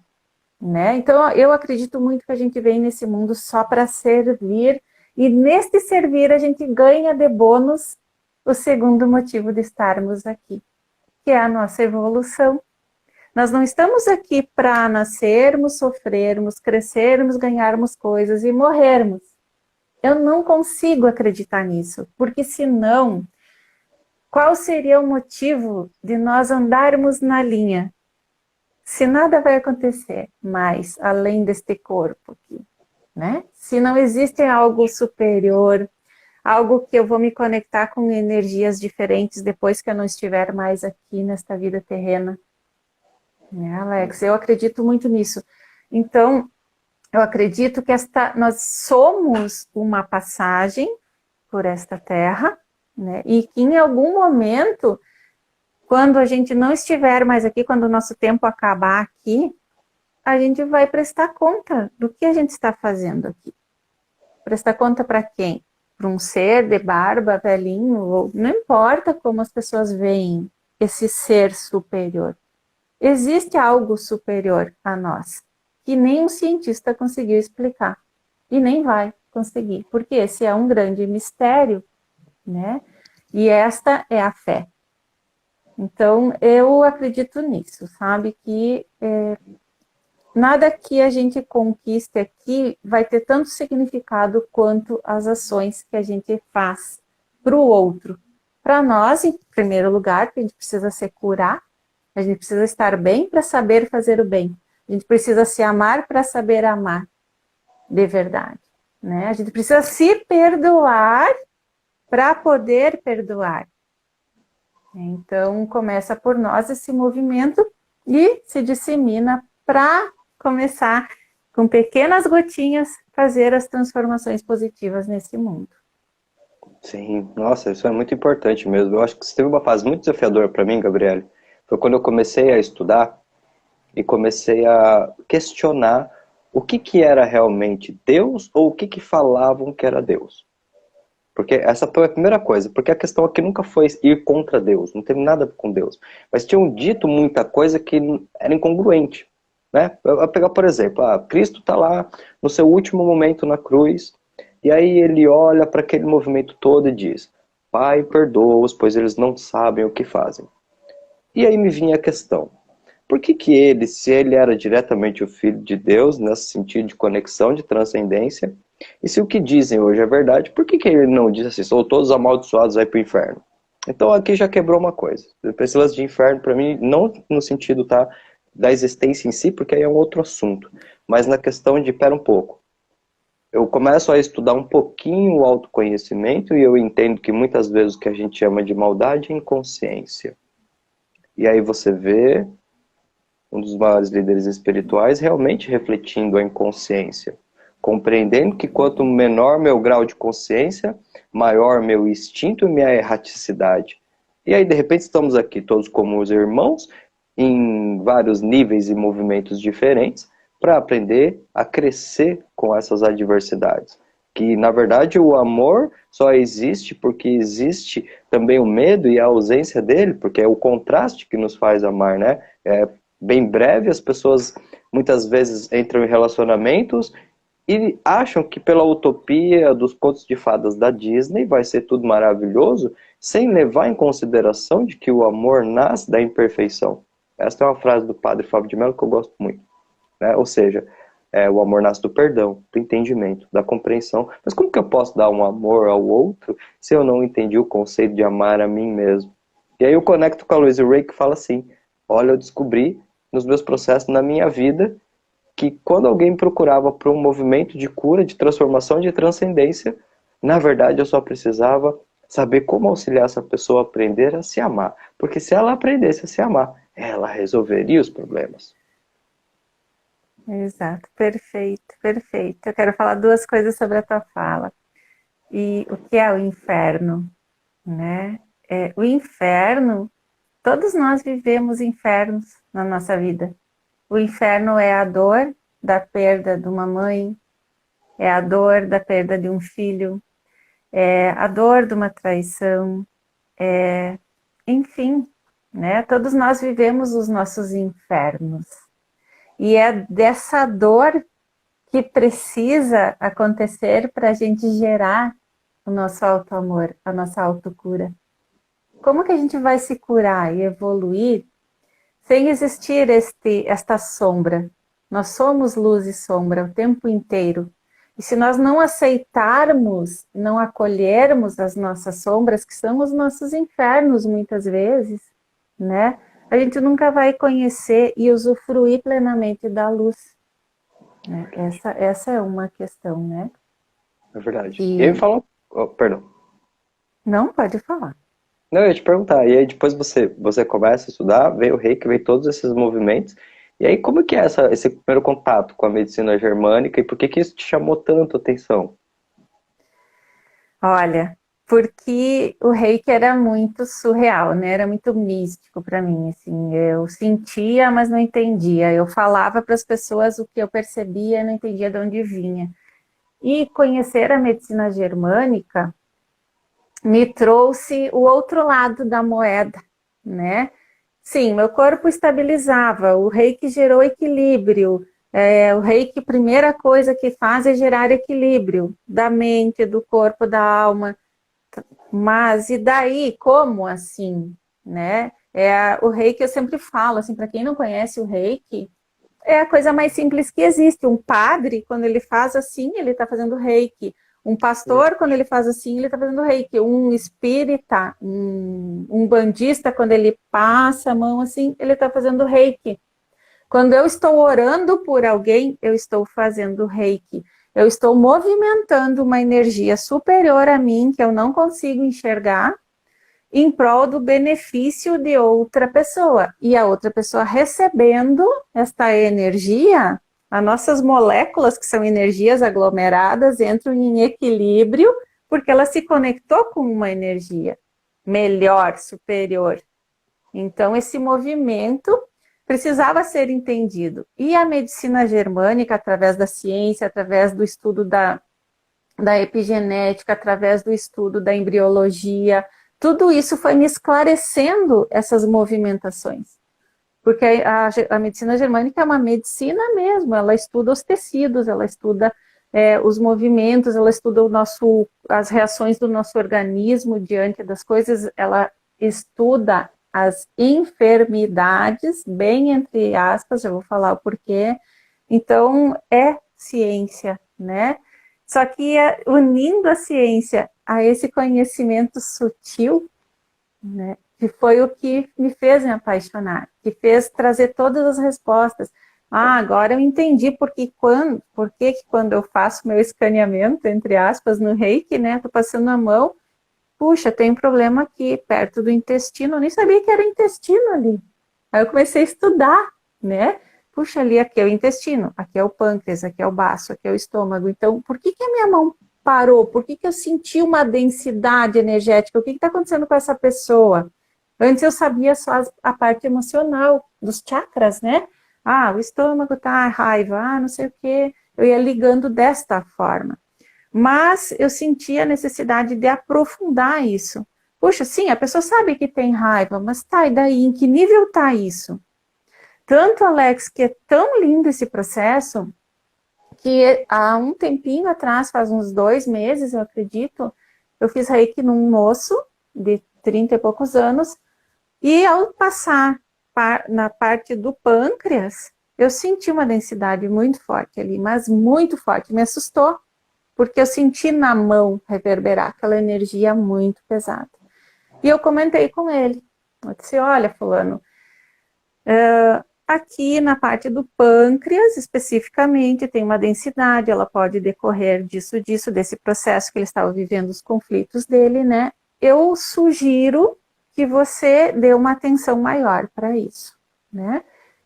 né? Então, eu acredito muito que a gente vem nesse mundo só para servir, e neste servir a gente ganha de bônus o segundo motivo de estarmos aqui, que é a nossa evolução. Nós não estamos aqui para nascermos, sofrermos, crescermos, ganharmos coisas e morrermos. Eu não consigo acreditar nisso, porque senão, qual seria o motivo de nós andarmos na linha? Se nada vai acontecer mais além deste corpo aqui, né? Se não existe algo superior, algo que eu vou me conectar com energias diferentes depois que eu não estiver mais aqui nesta vida terrena, né, Alex? Eu acredito muito nisso. Então, eu acredito que nós somos uma passagem por esta terra, né? E que em algum momento, quando a gente não estiver mais aqui, quando o nosso tempo acabar aqui, a gente vai prestar conta do que a gente está fazendo aqui. Prestar conta para quem? Para um ser de barba, velhinho, ou não importa como as pessoas veem esse ser superior. Existe algo superior a nós, que nem um cientista conseguiu explicar, e nem vai conseguir, porque esse é um grande mistério, né? E esta é a fé. Então, eu acredito nisso, sabe? Que nada que a gente conquiste aqui vai ter tanto significado quanto as ações que a gente faz para o outro. Para nós, em primeiro lugar, porque a gente precisa se curar, a gente precisa estar bem para saber fazer o bem. A gente precisa se amar para saber amar de verdade, né? A gente precisa se perdoar para poder perdoar. Então, começa por nós esse movimento e se dissemina para começar, com pequenas gotinhas, fazer as transformações positivas nesse mundo. Sim, nossa, isso é muito importante mesmo. Eu acho que teve uma fase muito desafiadora para mim, Gabriele. Foi quando eu comecei a estudar e comecei a questionar o que era realmente Deus ou o que falavam que era Deus. Porque essa foi a primeira coisa, porque a questão aqui nunca foi ir contra Deus, não teve nada a ver com Deus. Mas tinham dito muita coisa que era incongruente, né? Eu vou pegar, por exemplo, Cristo está lá no seu último momento na cruz, e aí ele olha para aquele movimento todo e diz: Pai, perdoa-os, pois eles não sabem o que fazem. E aí me vinha a questão: por que que ele, se ele era diretamente o Filho de Deus, nesse sentido de conexão, de transcendência, e se o que dizem hoje é verdade, por que que ele não diz assim, são todos amaldiçoados, vai para o inferno? Então aqui já quebrou uma coisa. Esse lance de inferno, para mim, não no sentido da existência em si, porque aí é um outro assunto, mas na questão de, pera um pouco, eu começo a estudar um pouquinho o autoconhecimento e eu entendo que muitas vezes o que a gente chama de maldade é inconsciência. E aí você vê um dos maiores líderes espirituais realmente refletindo a inconsciência, compreendendo que quanto menor meu grau de consciência, maior meu instinto e minha erraticidade. E aí de repente estamos aqui todos como os irmãos, em vários níveis e movimentos diferentes, para aprender a crescer com essas adversidades. Que, na verdade, o amor só existe porque existe também o medo e a ausência dele, porque é o contraste que nos faz amar, né? É bem breve, as pessoas muitas vezes entram em relacionamentos e acham que pela utopia dos contos de fadas da Disney vai ser tudo maravilhoso, sem levar em consideração de que o amor nasce da imperfeição. Essa é uma frase do padre Fábio de Mello que eu gosto muito. Né? Ou seja, o amor nasce do perdão, do entendimento, da compreensão. Mas como que eu posso dar um amor ao outro se eu não entendi o conceito de amar a mim mesmo? E aí eu conecto com a Louise Hay, que fala assim, olha, eu descobri nos meus processos na minha vida que quando alguém me procurava por um movimento de cura, de transformação, de transcendência, na verdade eu só precisava saber como auxiliar essa pessoa a aprender a se amar. Porque se ela aprendesse a se amar, ela resolveria os problemas. Exato, perfeito, perfeito. Eu quero falar duas coisas sobre a tua fala. E o que é o inferno, né? O inferno, todos nós vivemos infernos na nossa vida. O inferno é a dor da perda de uma mãe, é a dor da perda de um filho, é a dor de uma traição, enfim, né? Todos nós vivemos os nossos infernos. E é dessa dor que precisa acontecer para a gente gerar o nosso auto-amor, a nossa autocura. Como que a gente vai se curar e evoluir sem existir esta sombra? Nós somos luz e sombra o tempo inteiro. E se nós não aceitarmos, não acolhermos as nossas sombras, que são os nossos infernos muitas vezes, né? A gente nunca vai conhecer e usufruir plenamente da luz. Né? Essa é uma questão, né? É verdade. E aí fala... Oh, perdão. Não, pode falar. Não, eu ia te perguntar. E aí depois você começa a estudar, vê o Reiki, vê todos esses movimentos. E aí como que é esse primeiro contato com a medicina germânica e por que isso te chamou tanto atenção? Olha, porque o Reiki era muito surreal, né? Era muito místico para mim, assim. Eu sentia, mas não entendia. Eu falava para as pessoas o que eu percebia, não entendia de onde vinha. E conhecer a medicina germânica me trouxe o outro lado da moeda, né? Sim, meu corpo estabilizava, o Reiki gerou equilíbrio. O Reiki, a primeira coisa que faz é gerar equilíbrio da mente, do corpo, da alma. Mas e daí, como assim, né? O Reiki eu sempre falo, assim, para quem não conhece o Reiki, é a coisa mais simples que existe. Um padre, quando ele faz assim, ele está fazendo Reiki. Um pastor, quando ele faz assim, ele está fazendo Reiki. Um espírita, um bandista, quando ele passa a mão assim, ele está fazendo Reiki. Quando eu estou orando por alguém, eu estou fazendo Reiki. Eu estou movimentando uma energia superior a mim, que eu não consigo enxergar, em prol do benefício de outra pessoa. E a outra pessoa recebendo esta energia, as nossas moléculas, que são energias aglomeradas, entram em equilíbrio, porque ela se conectou com uma energia melhor, superior. Então, esse movimento precisava ser entendido. E a medicina germânica, através da ciência, através do estudo da epigenética, através do estudo da embriologia, tudo isso foi me esclarecendo essas movimentações. Porque a medicina germânica é uma medicina mesmo, ela estuda os tecidos, ela estuda os movimentos, ela estuda as reações do nosso organismo diante das coisas, ela estuda as enfermidades, bem entre aspas, já vou falar o porquê. Então, é ciência, né? Só que unindo a ciência a esse conhecimento sutil, né, que foi o que me fez me apaixonar, que fez trazer todas as respostas. Ah, agora eu entendi por que quando eu faço meu escaneamento, entre aspas, no Reiki, né, tô passando a mão, puxa, tem um problema aqui perto do intestino, eu nem sabia que era intestino ali. Aí eu comecei a estudar, né? Puxa, ali aqui é o intestino, aqui é o pâncreas, aqui é o baço, aqui é o estômago. Então, por que a minha mão parou? Por que eu senti uma densidade energética? O que está acontecendo com essa pessoa? Antes eu sabia só a parte emocional dos chakras, né? Ah, o estômago tá raiva, não sei o quê. Eu ia ligando desta forma. Mas eu senti a necessidade de aprofundar isso. Puxa, sim, a pessoa sabe que tem raiva, mas tá, e daí? Em que nível tá isso? Tanto, Alex, que é tão lindo esse processo, que há um tempinho atrás, faz uns 2 meses, eu acredito, eu fiz reiki num moço de 30 e poucos anos, e ao passar na parte do pâncreas, eu senti uma densidade muito forte ali, mas muito forte, me assustou, porque eu senti na mão reverberar aquela energia muito pesada. E eu comentei com ele, eu disse, olha, fulano, aqui na parte do pâncreas, especificamente, tem uma densidade, ela pode decorrer disso, desse processo que ele estava vivendo, os conflitos dele, né? Eu sugiro que você dê uma atenção maior para isso, né?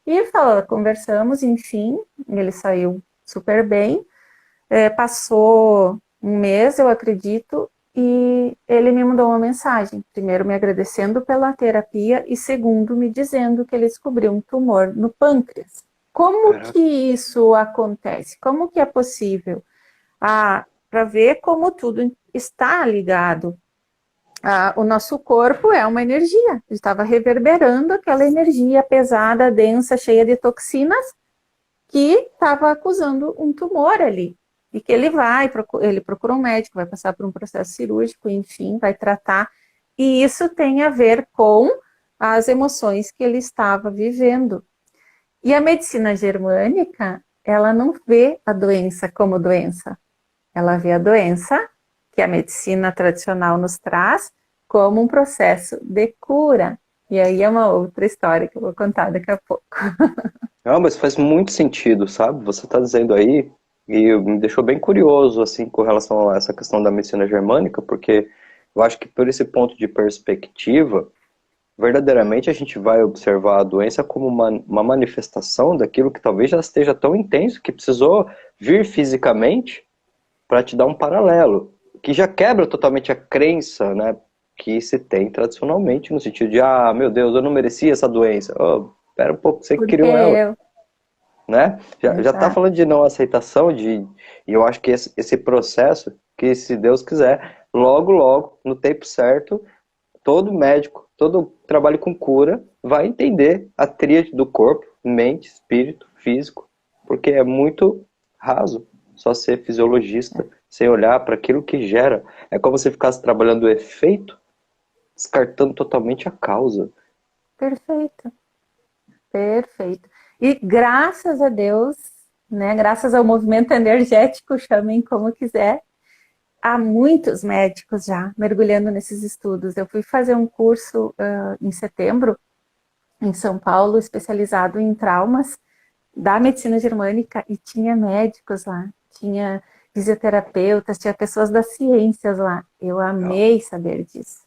E conversamos, enfim, ele saiu super bem, passou um mês, eu acredito, e ele me mandou uma mensagem, primeiro me agradecendo pela terapia e segundo me dizendo que ele descobriu um tumor no pâncreas. Como que isso acontece? Como que é possível? Para ver como tudo está ligado. O nosso corpo é uma energia, estava reverberando aquela energia pesada, densa, cheia de toxinas, que estava acusando um tumor ali. E que ele procura um médico, vai passar por um processo cirúrgico, enfim, vai tratar. E isso tem a ver com as emoções que ele estava vivendo. E a medicina germânica, ela não vê a doença como doença. Ela vê a doença, que a medicina tradicional nos traz, como um processo de cura. E aí é uma outra história que eu vou contar daqui a pouco. Não, mas faz muito sentido, sabe? Você está dizendo aí, e me deixou bem curioso, assim, com relação a essa questão da medicina germânica, porque eu acho que por esse ponto de perspectiva, verdadeiramente a gente vai observar a doença como uma manifestação daquilo que talvez já esteja tão intenso que precisou vir fisicamente para te dar um paralelo, que já quebra totalmente a crença, né, que se tem tradicionalmente, no sentido de, meu Deus, eu não merecia essa doença. Espera um pouco, você que criou ela. Né? Já está falando de não aceitação, e eu acho que esse processo, que se Deus quiser, logo, no tempo certo, todo médico, todo trabalho com cura, vai entender a tríade do corpo, mente, espírito, físico, porque é muito raso só ser fisiologista, sem olhar para aquilo que gera. É como se ficasse trabalhando o efeito, descartando totalmente a causa. Perfeito. E graças a Deus, né, graças ao movimento energético, chamem como quiser, há muitos médicos já mergulhando nesses estudos. Eu fui fazer um curso em setembro, em São Paulo, especializado em traumas da medicina germânica, e tinha médicos lá, tinha fisioterapeutas, tinha pessoas das ciências lá. Eu amei saber disso,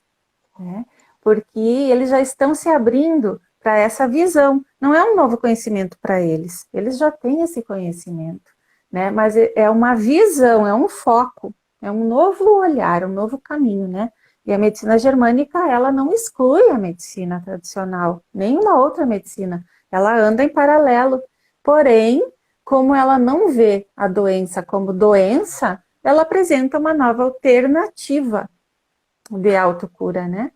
né? Porque eles já estão se abrindo para essa visão. Não é um novo conhecimento para eles já têm esse conhecimento, né? Mas é uma visão, é um foco, é um novo olhar, um novo caminho, né? E a medicina germânica, ela não exclui a medicina tradicional, nenhuma outra medicina, ela anda em paralelo. Porém, como ela não vê a doença como doença, ela apresenta uma nova alternativa de autocura, né?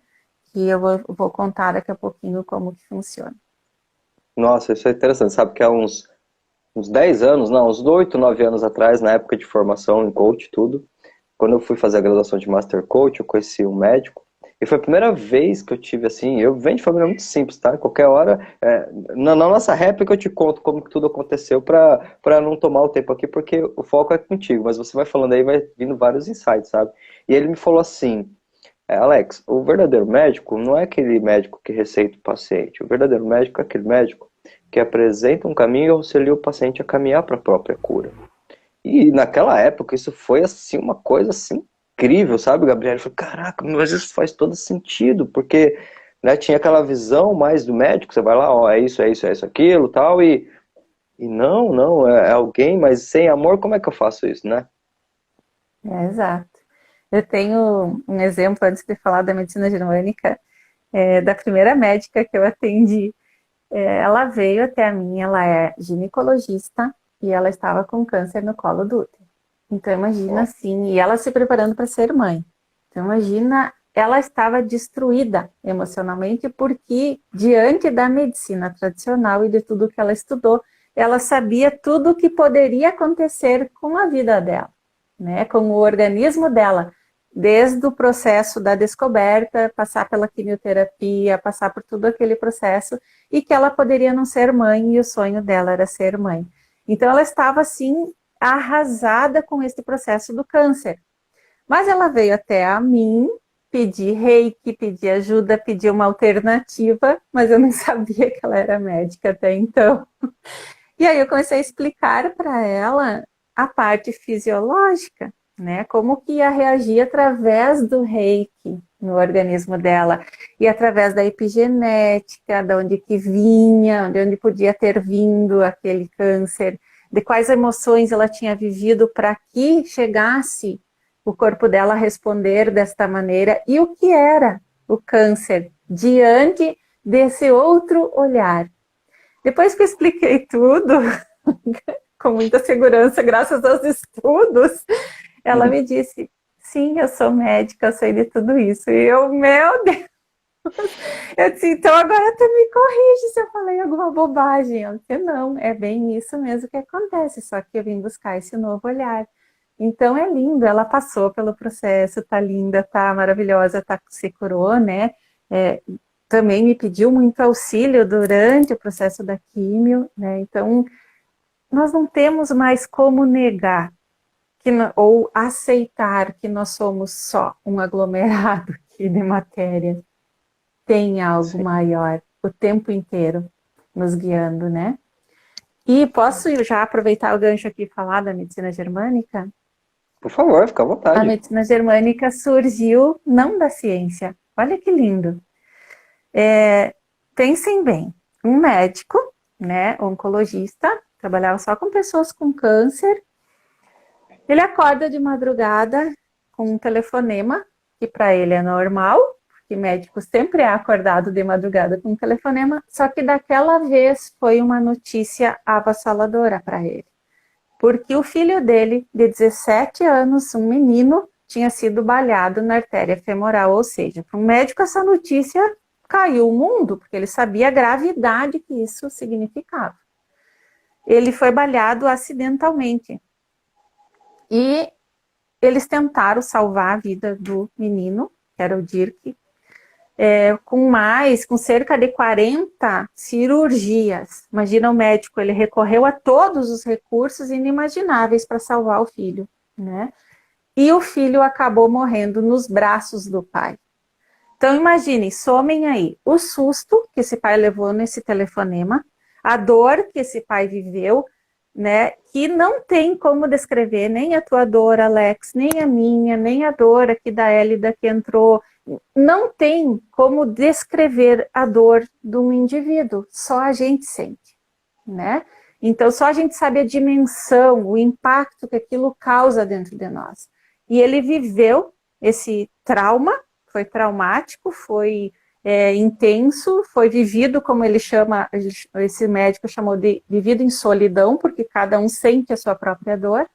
Que eu vou contar daqui a pouquinho como que funciona. Nossa, isso é interessante. Sabe que há uns 10 anos, não, uns 8, 9 anos atrás, na época de formação em coach, tudo, quando eu fui fazer a graduação de Master Coach, eu conheci um médico, E foi a primeira vez que eu tive assim, eu venho de família muito simples, tá? Qualquer hora, na nossa réplica eu te conto como que tudo aconteceu para não tomar o tempo aqui, porque o foco é contigo, mas você vai falando aí, vai vindo vários insights, sabe? E ele me falou assim, Alex, o verdadeiro médico não é aquele médico que receita o paciente, o verdadeiro médico é aquele médico que apresenta um caminho e auxilia o paciente a caminhar para a própria cura. E naquela época isso foi assim uma coisa assim incrível, sabe, Gabriel? Eu falei, caraca, mas isso faz todo sentido, porque né, tinha aquela visão mais do médico, você vai lá, ó, é isso, aquilo, tal, e não, é alguém, mas sem amor, como é que eu faço isso, né? Exato. Eu tenho um exemplo, antes de falar da medicina germânica, da primeira médica que eu atendi. Ela veio até a mim, ela é ginecologista e ela estava com câncer no colo do útero. Então imagina assim, e ela se preparando para ser mãe. Então imagina, ela estava destruída emocionalmente porque diante da medicina tradicional e de tudo que ela estudou, ela sabia tudo o que poderia acontecer com a vida dela, né, com o organismo dela. Desde o processo da descoberta, passar pela quimioterapia, passar por todo aquele processo, e que ela poderia não ser mãe, e o sonho dela era ser mãe. Então ela estava assim, arrasada com esse processo do câncer. Mas ela veio até a mim, pedir reiki, pedir ajuda, pedir uma alternativa, mas eu não sabia que ela era médica até então. E aí eu comecei a explicar para ela a parte fisiológica, né? Como que ia reagir através do reiki no organismo dela e através da epigenética, de onde que vinha, de onde podia ter vindo aquele câncer, de quais emoções ela tinha vivido para que chegasse o corpo dela a responder desta maneira e o que era o câncer diante desse outro olhar. Depois que eu expliquei tudo, com muita segurança, graças aos estudos, ela me disse, sim, eu sou médica, eu sei de tudo isso. E eu, meu Deus! Eu disse, então agora tu me corrige se eu falei alguma bobagem. Ela disse, não, é bem isso mesmo que acontece, só que eu vim buscar esse novo olhar. Então é lindo, ela passou pelo processo, tá linda, tá maravilhosa, tá, se curou, né? Também me pediu muito auxílio durante o processo da químio, né? Então, nós não temos mais como negar ou aceitar que nós somos só um aglomerado aqui de matéria. Tem algo Sim. maior o tempo inteiro nos guiando, né? E posso já aproveitar o gancho aqui e falar da medicina germânica? Por favor, fica à A vontade. medicina germânica surgiu não da ciência. Olha que lindo. Pensem bem, um médico, né, oncologista, trabalhava só com pessoas com câncer, ele acorda de madrugada com um telefonema, que para ele é normal, porque médico sempre é acordado de madrugada com um telefonema, só que daquela vez foi uma notícia avassaladora para ele. Porque o filho dele, de 17 anos, um menino, tinha sido baleado na artéria femoral, ou seja, para um médico essa notícia caiu o mundo, porque ele sabia a gravidade que isso significava. Ele foi baleado acidentalmente. E eles tentaram salvar a vida do menino, que era o Dirk, com cerca de 40 cirurgias. Imagina o médico, ele recorreu a todos os recursos inimagináveis para salvar o filho, né? E o filho acabou morrendo nos braços do pai. Então imaginem, somem aí o susto que esse pai levou nesse telefonema, a dor que esse pai viveu, né, que não tem como descrever nem a tua dor, Alex, nem a minha, nem a dor aqui da Hélida que entrou, não tem como descrever a dor de um indivíduo, só a gente sente, né? Então só a gente sabe a dimensão, o impacto que aquilo causa dentro de nós. E ele viveu esse trauma, foi traumático, foi intenso, foi vivido, como ele chama, esse médico chamou de vivido em solidão, porque cada um sente a sua própria dor,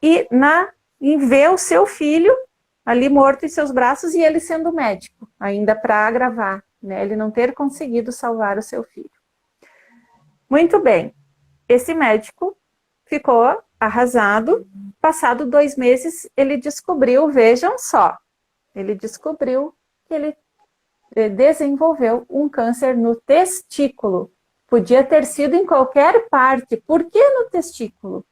e em ver o seu filho ali morto em seus braços e ele sendo médico, ainda para agravar, né, ele não ter conseguido salvar o seu filho. Muito bem, esse médico ficou arrasado, passado 2 meses ele descobriu, vejam só, ele descobriu que ele desenvolveu um câncer no testículo. Podia ter sido em qualquer parte. Por que no testículo?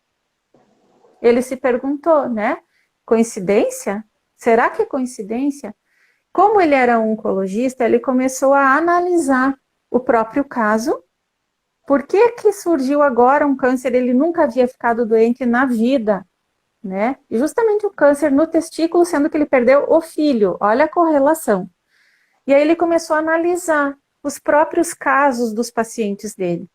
Ele se perguntou, né? Coincidência? Será que é coincidência? Como ele era um oncologista, ele começou a analisar o próprio caso. Por que que surgiu agora um câncer? Ele nunca havia ficado doente na vida, né? E justamente o câncer no testículo, sendo que ele perdeu o filho. Olha a correlação. E aí ele começou a analisar os próprios casos dos pacientes dele.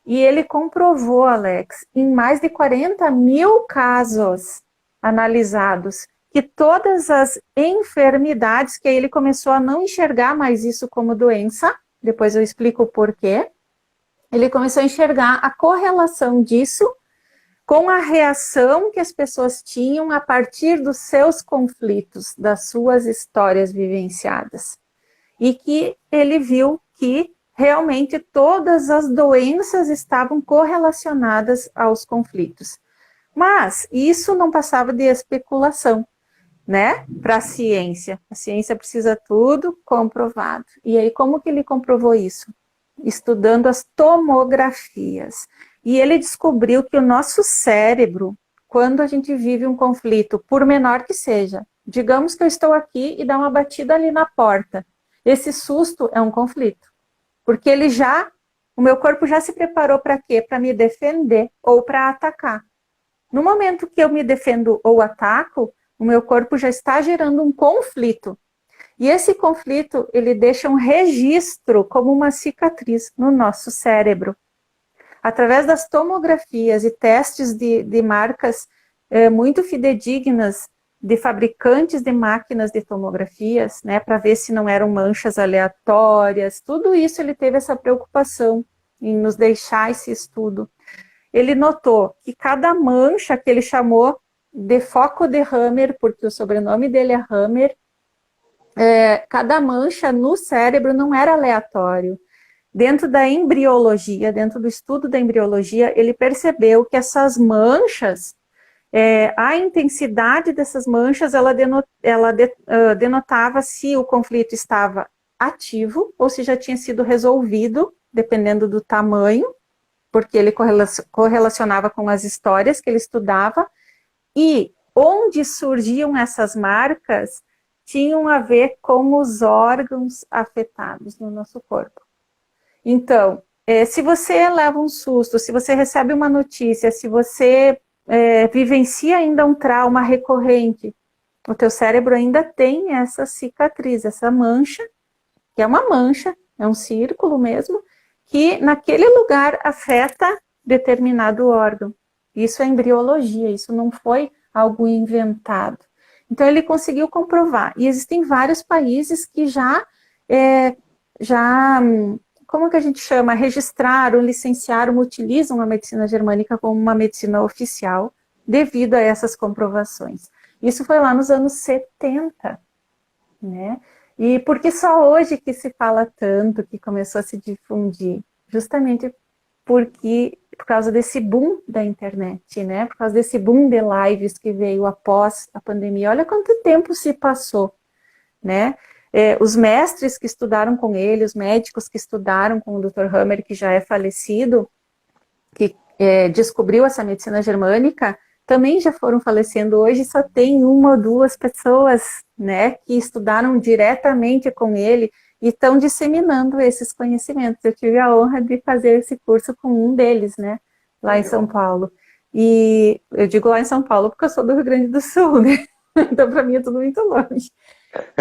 E ele comprovou, Alex, em mais de 40 mil casos analisados, que todas as enfermidades, que aí ele começou a não enxergar mais isso como doença, depois eu explico o porquê, ele começou a enxergar a correlação disso com a reação que as pessoas tinham a partir dos seus conflitos, das suas histórias vivenciadas. E que ele viu que realmente todas as doenças estavam correlacionadas aos conflitos. Mas isso não passava de especulação, né? Para a ciência. A ciência precisa tudo comprovado. E aí, como que ele comprovou isso? Estudando as tomografias. E ele descobriu que o nosso cérebro, quando a gente vive um conflito, por menor que seja, digamos que eu estou aqui e dá uma batida ali na porta, esse susto é um conflito. Porque o meu corpo já se preparou para quê? Para me defender ou para atacar. No momento que eu me defendo ou ataco, o meu corpo já está gerando um conflito. E esse conflito, ele deixa um registro como uma cicatriz no nosso cérebro. Através das tomografias e testes de marcas muito fidedignas, de fabricantes de máquinas de tomografias, né, para ver se não eram manchas aleatórias, tudo isso ele teve essa preocupação em nos deixar esse estudo. Ele notou que cada mancha, que ele chamou de foco de Hammer, porque o sobrenome dele é Hammer, cada mancha no cérebro não era aleatório. Dentro da embriologia, dentro do estudo da embriologia, ele percebeu que essas manchas, a intensidade dessas manchas, ela denotava se o conflito estava ativo ou se já tinha sido resolvido, dependendo do tamanho, porque ele correlacionava com as histórias que ele estudava, e onde surgiam essas marcas tinham a ver com os órgãos afetados no nosso corpo. Então, se você leva um susto, se você recebe uma notícia, se você vivencia ainda um trauma recorrente, o teu cérebro ainda tem essa cicatriz, essa mancha, que é uma mancha, é um círculo mesmo, que naquele lugar afeta determinado órgão. Isso é embriologia, isso não foi algo inventado. Então ele conseguiu comprovar. E existem vários países que já como que a gente chama? Registraram, licenciaram, utilizam a medicina germânica como uma medicina oficial devido a essas comprovações. Isso foi lá nos anos 70, né? E por que só hoje que se fala tanto, que começou a se difundir? Justamente por causa desse boom da internet, né? Por causa desse boom de lives que veio após a pandemia. Olha quanto tempo se passou, né? Os mestres que estudaram com ele, os médicos que estudaram com o Dr. Hammer, que já é falecido, que descobriu essa medicina germânica, também já foram falecendo. Hoje só tem uma ou duas pessoas, né, que estudaram diretamente com ele e estão disseminando esses conhecimentos. Eu tive a honra de fazer esse curso com um deles, né, lá em São Paulo. E eu digo lá em São Paulo porque eu sou do Rio Grande do Sul, né? Então para mim é tudo muito longe.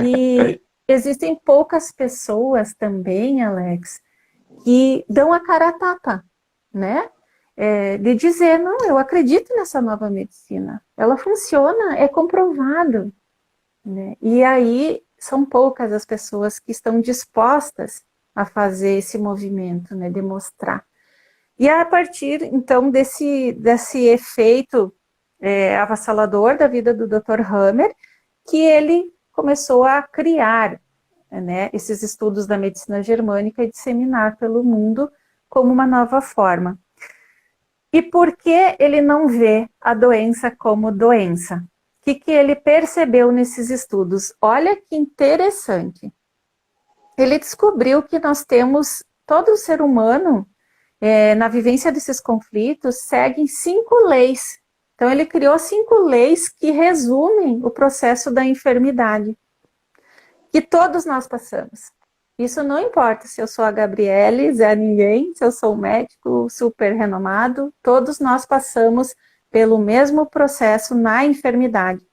E existem poucas pessoas também, Alex, que dão a cara a tapa, né? De dizer, não, eu acredito nessa nova medicina. Ela funciona, é comprovado, né? E aí são poucas as pessoas que estão dispostas a fazer esse movimento, né? Demonstrar. E a partir, então, desse efeito avassalador da vida do Dr. Hammer, que ele começou a criar, né, esses estudos da medicina germânica e disseminar pelo mundo como uma nova forma. E por que ele não vê a doença como doença? que ele percebeu nesses estudos? Olha que interessante. Ele descobriu que nós temos, todo ser humano, na vivência desses conflitos, seguem 5 leis. Então, ele criou 5 leis que resumem o processo da enfermidade, que todos nós passamos. Isso não importa se eu sou a Gabriele, Zé Ninguém, se eu sou um médico super renomado, todos nós passamos pelo mesmo processo na enfermidade,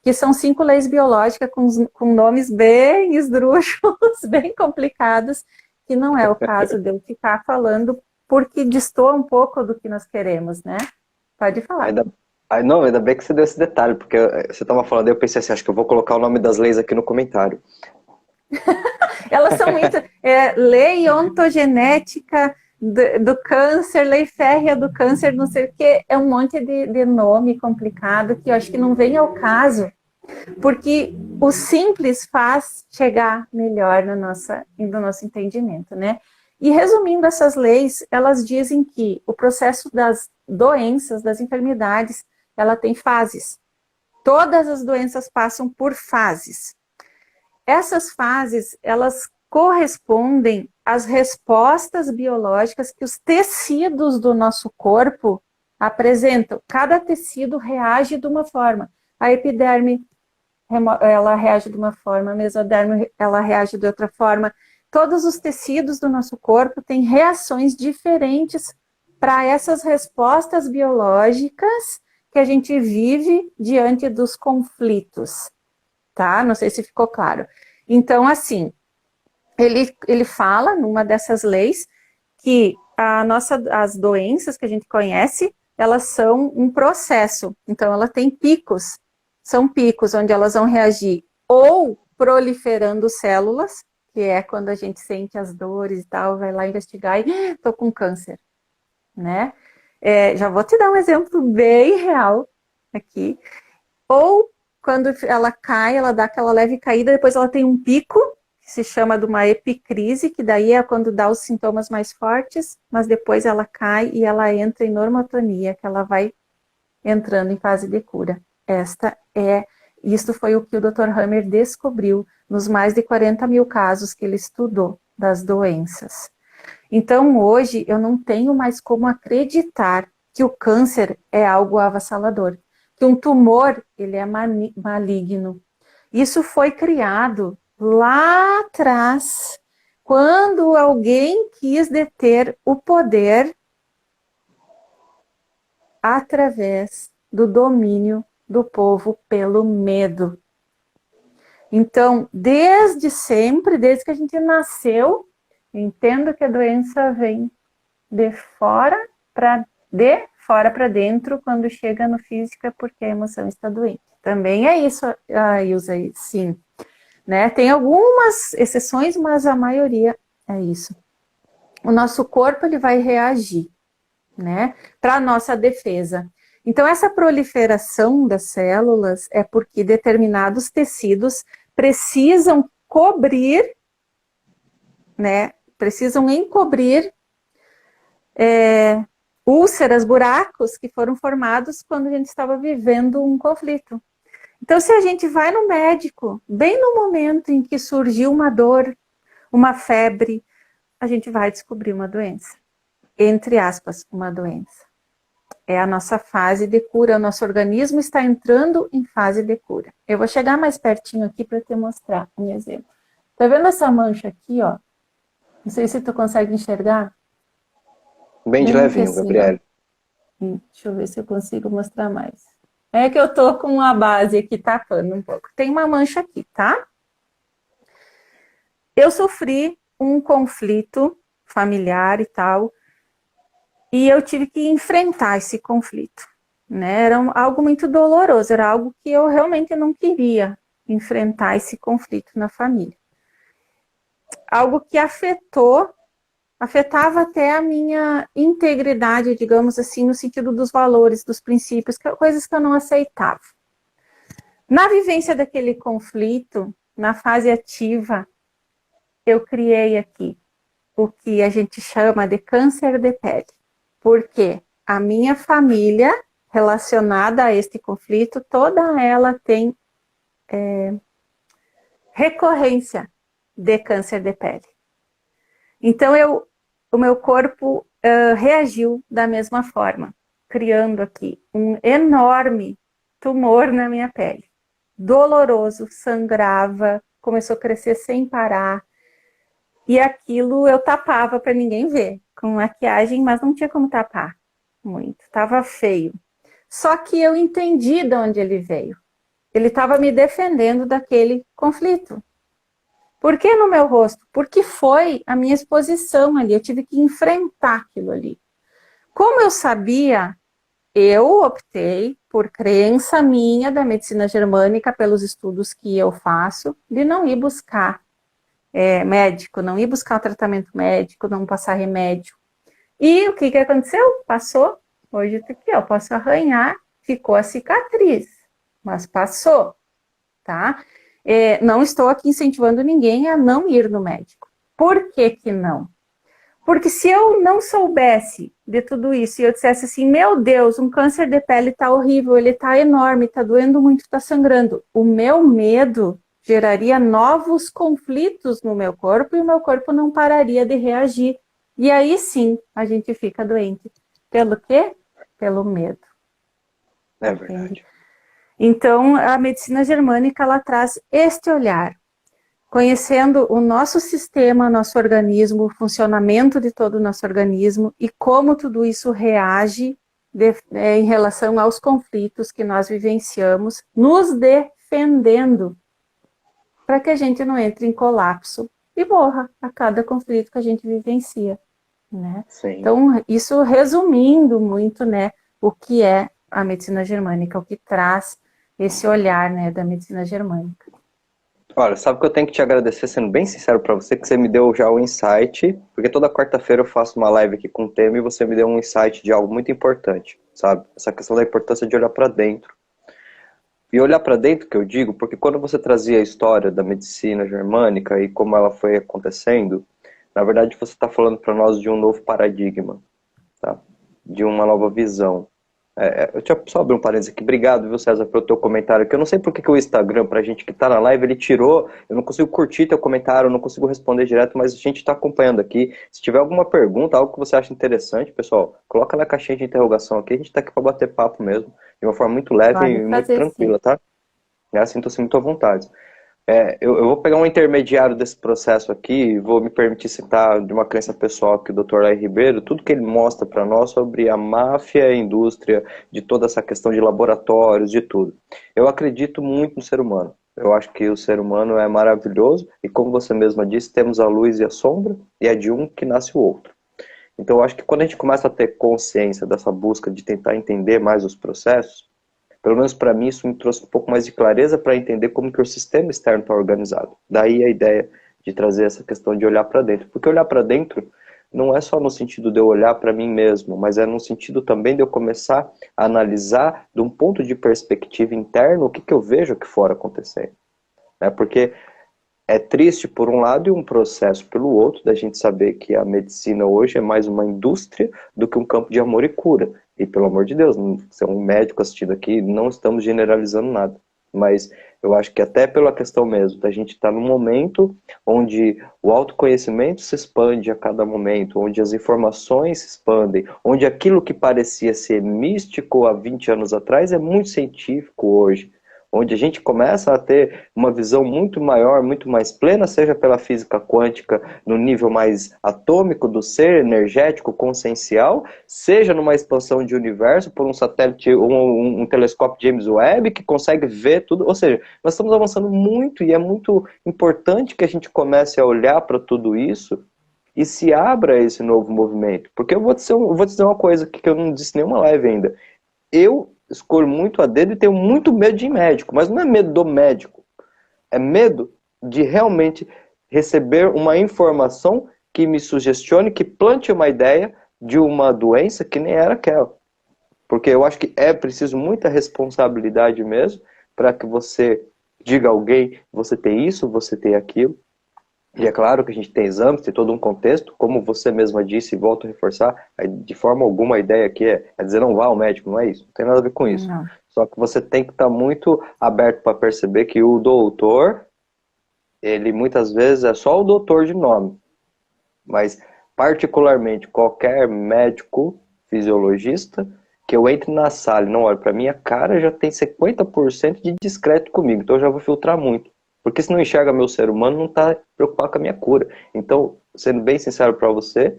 que são 5 leis biológicas com nomes bem esdrúxulos, bem complicados, que não é o caso de eu ficar falando, porque destoa um pouco do que nós queremos, né? Pode falar. Ainda bem que você deu esse detalhe, porque você estava falando, eu pensei assim, acho que eu vou colocar o nome das leis aqui no comentário. Elas são muito... lei ontogenética do câncer, lei férrea do câncer, não sei o que, é um monte de nome complicado que eu acho que não vem ao caso, porque o simples faz chegar melhor no nosso entendimento, né? E resumindo essas leis, elas dizem que o processo das doenças, das enfermidades, ela tem fases. Todas as doenças passam por fases. Essas fases, elas correspondem às respostas biológicas que os tecidos do nosso corpo apresentam. Cada tecido reage de uma forma. A epiderme, ela reage de uma forma, a mesoderme, ela reage de outra forma. Todos os tecidos do nosso corpo têm reações diferentes para essas respostas biológicas que a gente vive diante dos conflitos, tá? Não sei se ficou claro. Então, assim, ele fala numa dessas leis que as doenças que a gente conhece, elas são um processo. Então, ela tem picos. São picos onde elas vão reagir ou proliferando células, que é quando a gente sente as dores e tal, vai lá investigar e tô com câncer, né? Já vou te dar um exemplo bem real aqui. Ou quando ela cai, ela dá aquela leve caída, depois ela tem um pico, que se chama de uma epicrise, que daí é quando dá os sintomas mais fortes, mas depois ela cai e ela entra em normotonia, que ela vai entrando em fase de cura. Isso foi o que o Dr. Hammer descobriu nos mais de 40 mil casos que ele estudou das doenças. Então, hoje, eu não tenho mais como acreditar que o câncer é algo avassalador, que um tumor, ele é maligno. Isso foi criado lá atrás, quando alguém quis deter o poder através do domínio do povo pelo medo. Então, desde sempre, desde que a gente nasceu, entendo que a doença vem de fora para dentro, quando chega no físico é porque a emoção está doente. Também é isso, Ilza, sim. Né? Tem algumas exceções, mas a maioria é isso. O nosso corpo ele vai reagir, né, para a nossa defesa. Então, essa proliferação das células é porque determinados tecidos precisam cobrir, né, precisam encobrir úlceras, buracos que foram formados quando a gente estava vivendo um conflito. Então, se a gente vai no médico, bem no momento em que surgiu uma dor, uma febre, a gente vai descobrir uma doença. Entre aspas, uma doença. É a nossa fase de cura, o nosso organismo está entrando em fase de cura. Eu vou chegar mais pertinho aqui para te mostrar um exemplo. Tá vendo essa mancha aqui, ó? Não sei se tu consegue enxergar. Bem de levinho, Gabriele. Deixa eu ver se eu consigo mostrar mais. É que eu tô com a base aqui tapando um pouco. Tem uma mancha aqui, tá? Eu sofri um conflito familiar e tal, e eu tive que enfrentar esse conflito, né? Era algo muito doloroso, era algo que eu realmente não queria enfrentar esse conflito na família. Algo que afetava até a minha integridade, digamos assim, no sentido dos valores, dos princípios, coisas que eu não aceitava. Na vivência daquele conflito, na fase ativa, eu criei aqui o que a gente chama de câncer de pele. Porque a minha família relacionada a este conflito, toda ela tem recorrência de câncer de pele. Então, o meu corpo reagiu da mesma forma, criando aqui um enorme tumor na minha pele. Doloroso, sangrava, começou a crescer sem parar. E aquilo eu tapava para ninguém ver, com maquiagem, mas não tinha como tapar muito, estava feio. Só que eu entendi de onde ele veio. Ele estava me defendendo daquele conflito. Por que no meu rosto? Porque foi a minha exposição ali, eu tive que enfrentar aquilo ali. Como eu sabia, eu optei, por crença minha da medicina germânica, pelos estudos que eu faço, de não ir buscar médico, não ir buscar tratamento médico, não passar remédio. E o que aconteceu? Passou. Hoje tá aqui, eu posso arranhar, ficou a cicatriz, mas passou, tá? Não estou aqui incentivando ninguém a não ir no médico. Por que que não? Porque se eu não soubesse de tudo isso e eu dissesse assim, meu Deus, um câncer de pele tá horrível, ele tá enorme, tá doendo muito, tá sangrando, o meu medo geraria novos conflitos no meu corpo e o meu corpo não pararia de reagir. E aí sim, a gente fica doente. Pelo quê? Pelo medo. É verdade. Então, a medicina germânica, ela traz este olhar, conhecendo o nosso sistema, nosso organismo, o funcionamento de todo o nosso organismo e como tudo isso reage em relação aos conflitos que nós vivenciamos, nos defendendo, para que a gente não entre em colapso e morra a cada conflito que a gente vivencia, né? Então, isso resumindo muito, né, o que é a medicina germânica, o que traz esse olhar, né, da medicina germânica. Olha, sabe que eu tenho que te agradecer, sendo bem sincero para você, que você me deu já o insight, porque toda quarta-feira eu faço uma live aqui com um tema e você me deu um insight de algo muito importante, sabe? Essa questão da importância de olhar para dentro. E olhar para dentro que eu digo, porque quando você trazia a história da medicina germânica e como ela foi acontecendo, na verdade você está falando para nós de um novo paradigma, tá? De uma nova visão. Eu tinha só abrir um parênteses aqui. Obrigado, viu, César, pelo teu comentário. Que eu não sei porque que o Instagram, pra gente que tá na live, ele tirou. Eu não consigo curtir teu comentário, eu não consigo responder direto, mas a gente tá acompanhando aqui. Se tiver alguma pergunta, algo que você acha interessante, pessoal, coloca na caixinha de interrogação aqui. A gente tá aqui pra bater papo mesmo, de uma forma muito leve e muito tranquila, tá? Sinto-se muito à vontade. Eu vou pegar um intermediário desse processo aqui e vou me permitir citar de uma crença pessoal que o Dr. Lai Ribeiro, tudo que ele mostra para nós sobre a máfia e a indústria, de toda essa questão de laboratórios, de tudo. Eu acredito muito no ser humano. Eu acho que o ser humano é maravilhoso e, como você mesma disse, temos a luz e a sombra e é de um que nasce o outro. Então eu acho que quando a gente começa a ter consciência dessa busca de tentar entender mais os processos, pelo menos para mim, isso me trouxe um pouco mais de clareza para entender como que o sistema externo está organizado. Daí a ideia de trazer essa questão de olhar para dentro. Porque olhar para dentro não é só no sentido de eu olhar para mim mesmo, mas é no sentido também de eu começar a analisar de um ponto de perspectiva interno o que eu vejo aqui fora acontecendo. Porque é triste por um lado e um processo pelo outro, da gente saber que a medicina hoje é mais uma indústria do que um campo de amor e cura. E pelo amor de Deus, se é um médico assistindo aqui, não estamos generalizando nada. Mas eu acho que até pela questão mesmo, da gente estar num momento onde o autoconhecimento se expande a cada momento, onde as informações se expandem, onde aquilo que parecia ser místico há 20 anos atrás é muito científico hoje. Onde a gente começa a ter uma visão muito maior, muito mais plena, seja pela física quântica, no nível mais atômico do ser, energético, consciencial, seja numa expansão de universo por um satélite, um telescópio James Webb, que consegue ver tudo. Ou seja, nós estamos avançando muito e é muito importante que a gente comece a olhar para tudo isso e se abra a esse novo movimento. Porque eu vou dizer uma coisa que eu não disse em nenhuma live ainda. Eu escolho muito a dedo e tenho muito medo de médico, mas não é medo do médico, é medo de realmente receber uma informação que me sugestione, que plante uma ideia de uma doença que nem era aquela. Porque eu acho que é preciso muita responsabilidade mesmo para que você diga a alguém, você tem isso, você tem aquilo. E é claro que a gente tem exames, tem todo um contexto, como você mesma disse, e volto a reforçar, de forma alguma a ideia aqui é dizer não vá ao médico, não é isso, não tem nada a ver com isso. Não. Só que você tem que estar muito aberto para perceber que o doutor, ele muitas vezes é só o doutor de nome, mas particularmente qualquer médico fisiologista que eu entre na sala e não olhe para minha cara já tem 50% de discreto comigo, então eu já vou filtrar muito. Porque se não enxerga meu ser humano, não está preocupado com a minha cura. Então, sendo bem sincero para você,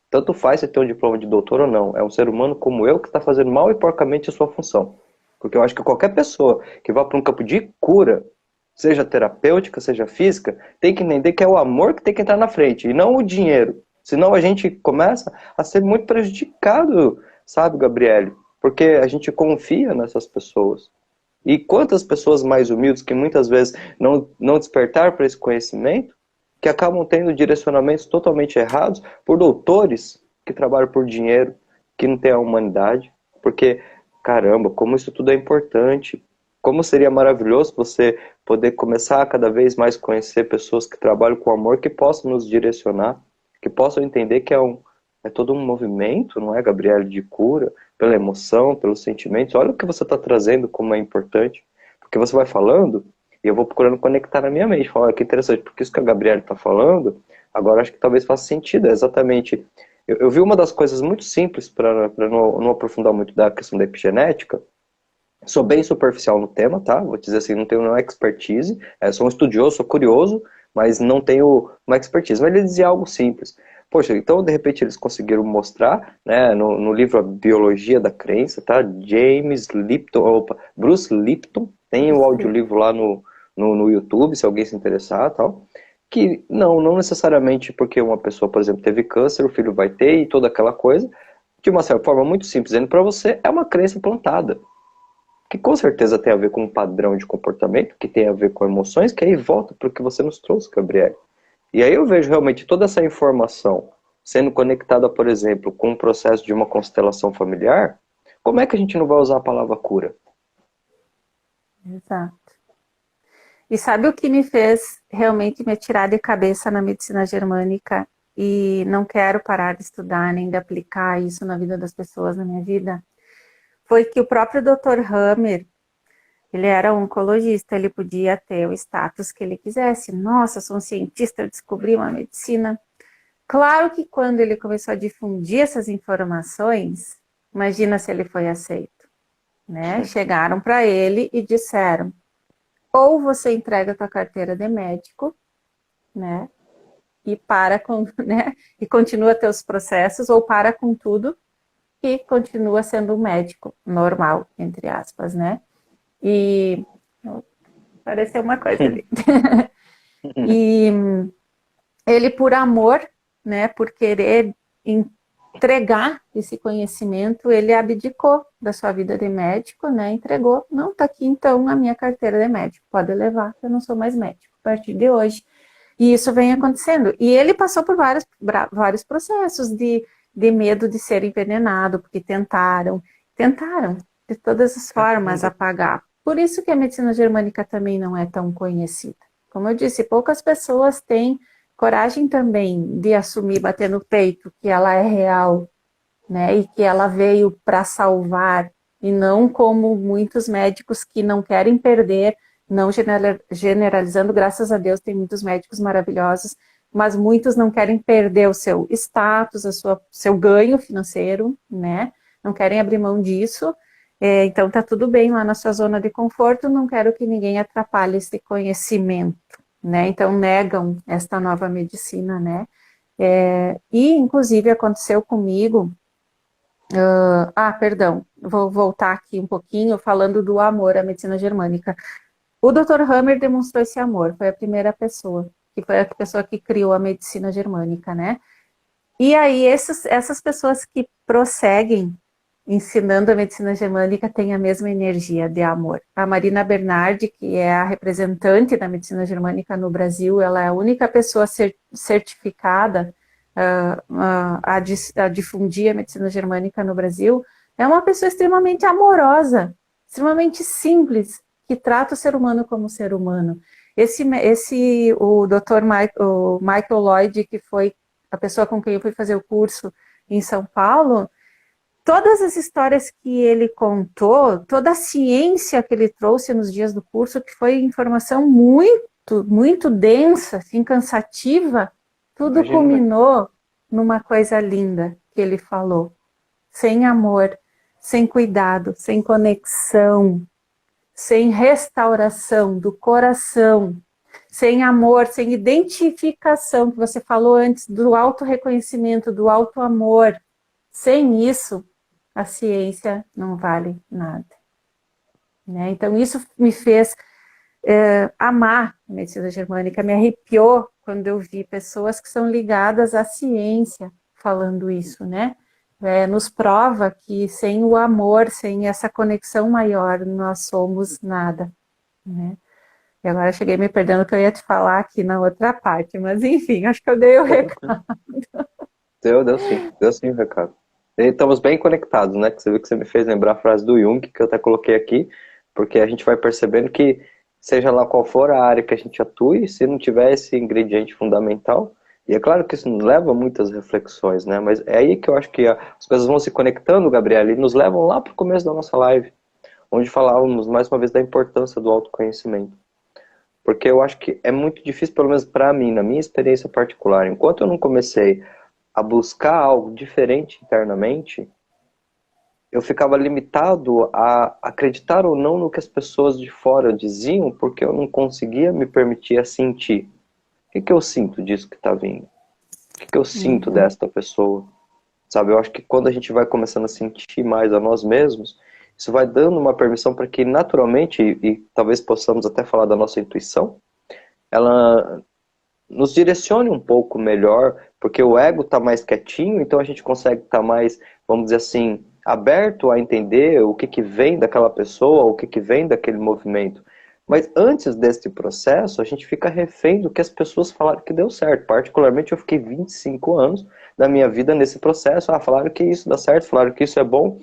tanto faz você ter um diploma de doutor ou não. É um ser humano como eu que está fazendo mal e porcamente a sua função. Porque eu acho que qualquer pessoa que vá para um campo de cura, seja terapêutica, seja física, tem que entender que é o amor que tem que entrar na frente, e não o dinheiro. Senão a gente começa a ser muito prejudicado, sabe, Gabriele? Porque a gente confia nessas pessoas. E quantas pessoas mais humildes que muitas vezes não despertaram para esse conhecimento, que acabam tendo direcionamentos totalmente errados por doutores que trabalham por dinheiro, que não têm a humanidade. Porque, caramba, como isso tudo é importante. Como seria maravilhoso você poder começar a cada vez mais conhecer pessoas que trabalham com amor, que possam nos direcionar, que possam entender que é todo um movimento, não é, Gabriele, de cura, pela emoção, pelos sentimentos. Olha o que você está trazendo, como é importante. Porque você vai falando, e eu vou procurando conectar na minha mente. Falar, olha que interessante, porque isso que a Gabriele está falando, agora acho que talvez faça sentido. É exatamente. Eu vi uma das coisas muito simples, para não aprofundar muito da questão da epigenética. Sou bem superficial no tema, tá? Vou te dizer assim, não tenho nenhuma expertise. Sou um estudioso, sou curioso, mas não tenho uma expertise. Mas ele dizia algo simples. Poxa, então de repente eles conseguiram mostrar, né, no livro A Biologia da Crença, tá? Bruce Lipton, tem o audiolivro lá no YouTube, se alguém se interessar, tal. Que não necessariamente porque uma pessoa, por exemplo, teve câncer, o filho vai ter e toda aquela coisa, de uma certa forma muito simples, dizendo para você, é uma crença plantada. Que com certeza tem a ver com um padrão de comportamento, que tem a ver com emoções, que aí volta para o que você nos trouxe, Gabriel. E aí eu vejo realmente toda essa informação sendo conectada, por exemplo, com o processo de uma constelação familiar, como é que a gente não vai usar a palavra cura? Exato. E sabe o que me fez realmente me atirar de cabeça na medicina germânica e não quero parar de estudar nem de aplicar isso na vida das pessoas, na minha vida? Foi que o próprio Dr. Hammer, ele era oncologista, ele podia ter o status que ele quisesse. Nossa, sou um cientista, eu descobri uma medicina. Claro que quando ele começou a difundir essas informações, imagina se ele foi aceito, né? Chegaram para ele e disseram, ou você entrega a tua carteira de médico, né? E para com, né? E continua teus processos, ou para com tudo e continua sendo um médico normal, entre aspas, né? E apareceu uma coisa ali. E ele, por amor, né, por querer entregar esse conhecimento, ele abdicou da sua vida de médico, né? Entregou, não, tá aqui então a minha carteira de médico, pode levar, eu não sou mais médico a partir de hoje. E isso vem acontecendo. E ele passou por vários processos de medo de ser envenenado, porque tentaram de todas as formas apagar. Por isso que a medicina germânica também não é tão conhecida. Como eu disse, poucas pessoas têm coragem também de assumir, bater no peito, que ela é real, né? E que ela veio para salvar, e não como muitos médicos que não querem perder, não generalizando, graças a Deus tem muitos médicos maravilhosos, mas muitos não querem perder o seu status, seu ganho financeiro, né? Não querem abrir mão disso. Então tá tudo bem lá na sua zona de conforto, não quero que ninguém atrapalhe esse conhecimento, né? Então negam esta nova medicina, né? E inclusive aconteceu comigo, perdão, vou voltar aqui um pouquinho falando do amor à medicina germânica. O Dr. Hammer demonstrou esse amor, foi a primeira pessoa, que foi a pessoa que criou a medicina germânica, né? E aí essas pessoas que prosseguem ensinando a medicina germânica têm a mesma energia de amor. A Marina Bernardi, que é a representante da medicina germânica no Brasil, ela é a única pessoa certificada a difundir a medicina germânica no Brasil, é uma pessoa extremamente amorosa, extremamente simples, que trata o ser humano como ser humano. O Dr. o Michael Lloyd, que foi a pessoa com quem eu fui fazer o curso em São Paulo, todas as histórias que ele contou, toda a ciência que ele trouxe nos dias do curso, que foi informação muito, muito densa, assim, cansativa, tudo culminou numa coisa linda que ele falou. Sem amor, sem cuidado, sem conexão, sem restauração do coração, sem amor, sem identificação, que você falou antes, do autorreconhecimento, do auto-amor. Sem isso, a ciência não vale nada. Né? Então, isso me fez amar a medicina germânica, me arrepiou quando eu vi pessoas que são ligadas à ciência falando isso, né? Nos prova que sem o amor, sem essa conexão maior, nós somos nada, né? E agora eu cheguei me perdendo que eu ia te falar aqui na outra parte, mas enfim, acho que eu dei o recado. Deu sim o recado. E estamos bem conectados, né? Que você viu que você me fez lembrar a frase do Jung, que eu até coloquei aqui, porque a gente vai percebendo que, seja lá qual for a área que a gente atue, se não tiver esse ingrediente fundamental, e é claro que isso nos leva a muitas reflexões, né? Mas é aí que eu acho que as coisas vão se conectando, Gabriela, e nos levam lá para o começo da nossa live, onde falávamos mais uma vez da importância do autoconhecimento. Porque eu acho que é muito difícil, pelo menos para mim, na minha experiência particular, enquanto eu não comecei a buscar algo diferente internamente, eu ficava limitado a acreditar ou não no que as pessoas de fora diziam, porque eu não conseguia me permitir a sentir. O que eu sinto disso que está vindo? O que eu sinto desta pessoa? Sabe, eu acho que quando a gente vai começando a sentir mais a nós mesmos, isso vai dando uma permissão para que naturalmente, e talvez possamos até falar da nossa intuição, ela nos direcione um pouco melhor, porque o ego está mais quietinho, então a gente consegue estar mais, vamos dizer assim, aberto a entender o que vem daquela pessoa, o que vem daquele movimento. Mas antes desse processo, a gente fica refém do que as pessoas falaram que deu certo. Particularmente, eu fiquei 25 anos da minha vida nesse processo. Falaram que isso dá certo, falaram que isso é bom.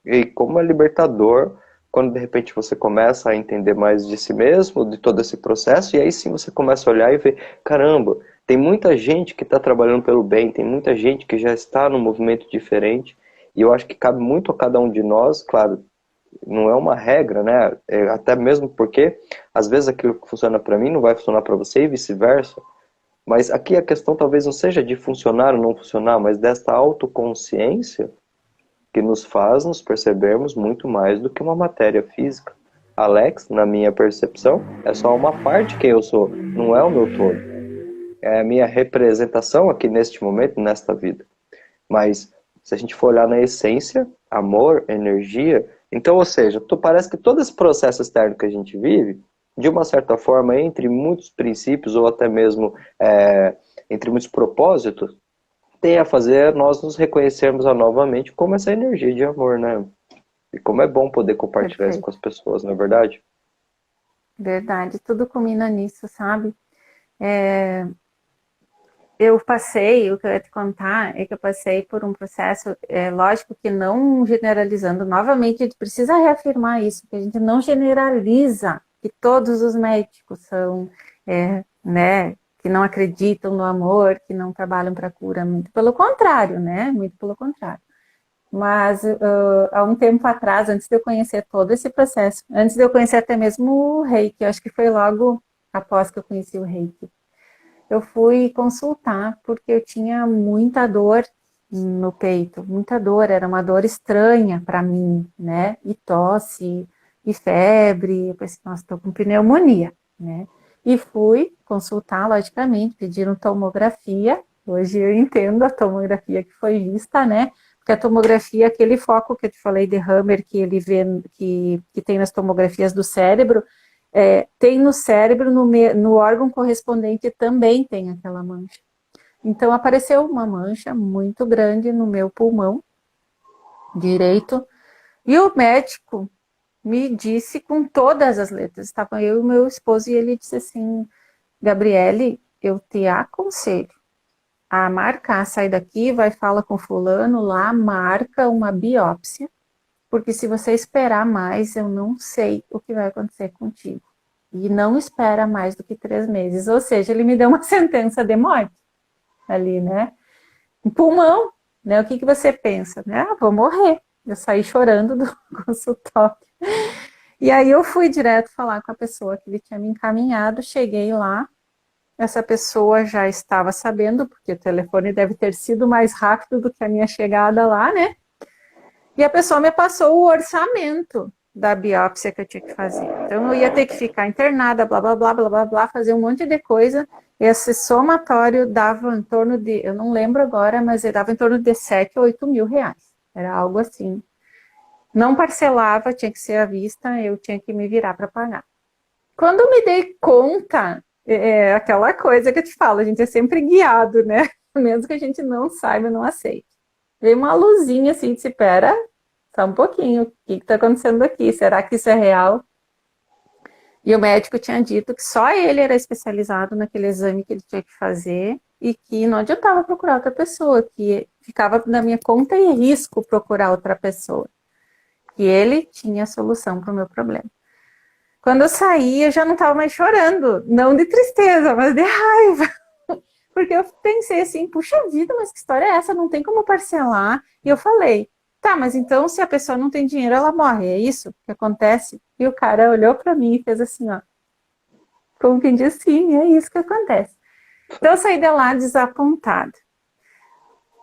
E como é libertador, quando de repente você começa a entender mais de si mesmo, de todo esse processo, e aí sim você começa a olhar e ver, caramba, tem muita gente que está trabalhando pelo bem, tem muita gente que já está num movimento diferente, e eu acho que cabe muito a cada um de nós, claro, não é uma regra, né? Até mesmo porque, às vezes, aquilo que funciona para mim não vai funcionar para você e vice-versa. Mas aqui a questão talvez não seja de funcionar ou não funcionar, mas desta autoconsciência que nos faz nos percebermos muito mais do que uma matéria física. Alex, na minha percepção, é só uma parte que eu sou, não é o meu todo. É a minha representação aqui neste momento, nesta vida. Mas se a gente for olhar na essência, amor, energia, então, ou seja, parece que todo esse processo externo que a gente vive, de uma certa forma, entre muitos princípios ou até mesmo entre muitos propósitos, tem a fazer nós nos reconhecermos novamente como essa energia de amor, né? E como é bom poder compartilhar isso com as pessoas, não é verdade? Verdade, tudo culmina nisso, sabe? Eu passei, o que eu ia te contar é que eu passei por um processo, lógico que não generalizando, novamente a gente precisa reafirmar isso, que a gente não generaliza que todos os médicos são, né, que não acreditam no amor, que não trabalham para cura, muito pelo contrário, né, muito pelo contrário. Mas há um tempo atrás, antes de eu conhecer todo esse processo, antes de eu conhecer até mesmo o Reiki, eu acho que foi logo após que eu conheci o Reiki, eu fui consultar porque eu tinha muita dor no peito, muita dor, era uma dor estranha para mim, né? E tosse, e febre, eu pensei, nossa, estou com pneumonia, né? E fui consultar, logicamente, pediram tomografia, hoje eu entendo a tomografia que foi vista, né? Porque a tomografia, aquele foco que eu te falei de Hammer, que ele vê, que tem nas tomografias do cérebro, tem no cérebro, no órgão correspondente também tem aquela mancha. Então apareceu uma mancha muito grande no meu pulmão direito, e o médico me disse com todas as letras, estava eu e meu esposo, e ele disse assim, Gabriele, eu te aconselho a marcar, sai daqui, vai falar com fulano lá, marca uma biópsia, porque se você esperar mais, eu não sei o que vai acontecer contigo. e não espera mais do que 3 meses. Ou seja, ele me deu uma sentença de morte ali, né? Um pulmão, né? O que que você pensa? Né? Ah, vou morrer. Eu saí chorando do consultório. E aí eu fui direto falar com a pessoa que ele tinha me encaminhado, cheguei lá, essa pessoa já estava sabendo, porque o telefone deve ter sido mais rápido do que a minha chegada lá, né? E a pessoa me passou o orçamento da biópsia que eu tinha que fazer. Então eu ia ter que ficar internada, blá, blá, blá, blá, blá, blá, fazer um monte de coisa. Esse somatório dava em torno de, eu não lembro agora, mas ele dava em torno de 7 ou 8 mil reais. Era algo assim. Não parcelava, tinha que ser à vista, eu tinha que me virar para pagar. Quando eu me dei conta, é aquela coisa que eu te falo, a gente é sempre guiado, né? Mesmo que a gente não saiba, não aceite. Veio uma luzinha assim, disse, espera, só um pouquinho, o que está acontecendo aqui? Será que isso é real? E o médico tinha dito que só ele era especializado naquele exame que ele tinha que fazer e que não adiantava procurar outra pessoa, que ficava na minha conta e risco procurar outra pessoa. Que ele tinha a solução para o meu problema. Quando eu saí, eu já não estava mais chorando, não de tristeza, mas de raiva. Porque eu pensei assim, puxa vida, mas que história é essa? Não tem como parcelar. E eu falei, tá, mas então se a pessoa não tem dinheiro, ela morre, é isso que acontece? E o cara olhou para mim e fez assim, ó, como quem diz, sim, é isso que acontece. Então eu saí de lá desapontada.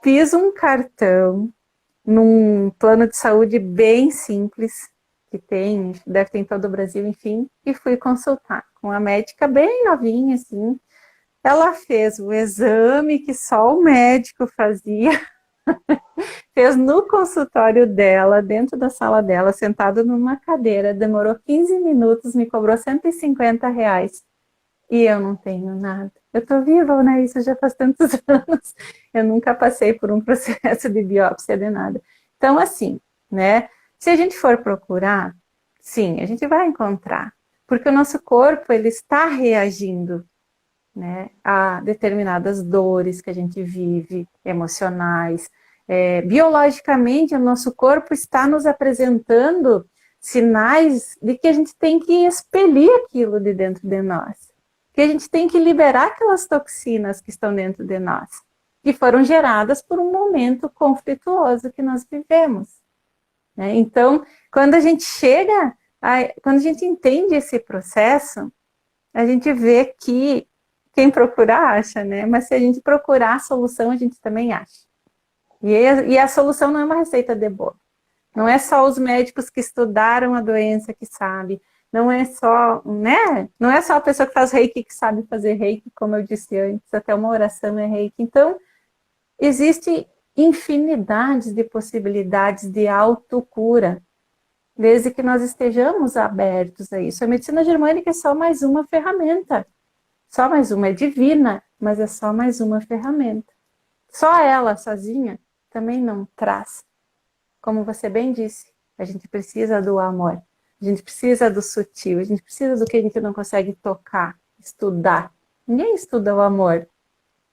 Fiz um cartão num plano de saúde bem simples, que tem, deve ter em todo o Brasil, enfim, e fui consultar com uma médica bem novinha, assim. Ela fez o exame que só o médico fazia, fez no consultório dela, dentro da sala dela, sentado numa cadeira, demorou 15 minutos, me cobrou R$ 150. E eu não tenho nada. Eu tô viva, né? Isso já faz tantos anos. Eu nunca passei por um processo de biópsia de nada. Então, assim, né? Se a gente for procurar, sim, a gente vai encontrar. Porque o nosso corpo, ele está reagindo, né, a determinadas dores que a gente vive, emocionais. Biologicamente, o nosso corpo está nos apresentando sinais de que a gente tem que expelir aquilo de dentro de nós. Que a gente tem que liberar aquelas toxinas que estão dentro de nós, que foram geradas por um momento conflituoso que nós vivemos. Né? Então, quando a gente quando a gente entende esse processo, a gente vê que quem procura acha, né? Mas se a gente procurar a solução, a gente também acha. E a solução não é uma receita de bolo. Não é só os médicos que estudaram a doença que sabem. Não é só, né? Não é só a pessoa que faz reiki que sabe fazer reiki, como eu disse antes, até uma oração é reiki. Então, existe infinidades de possibilidades de autocura, desde que nós estejamos abertos a isso. A medicina germânica é só mais uma ferramenta. Só mais uma, é divina, mas é só mais uma ferramenta. Só ela, sozinha, também não traz. Como você bem disse, a gente precisa do amor. A gente precisa do sutil, a gente precisa do que a gente não consegue tocar, estudar. Ninguém estuda o amor,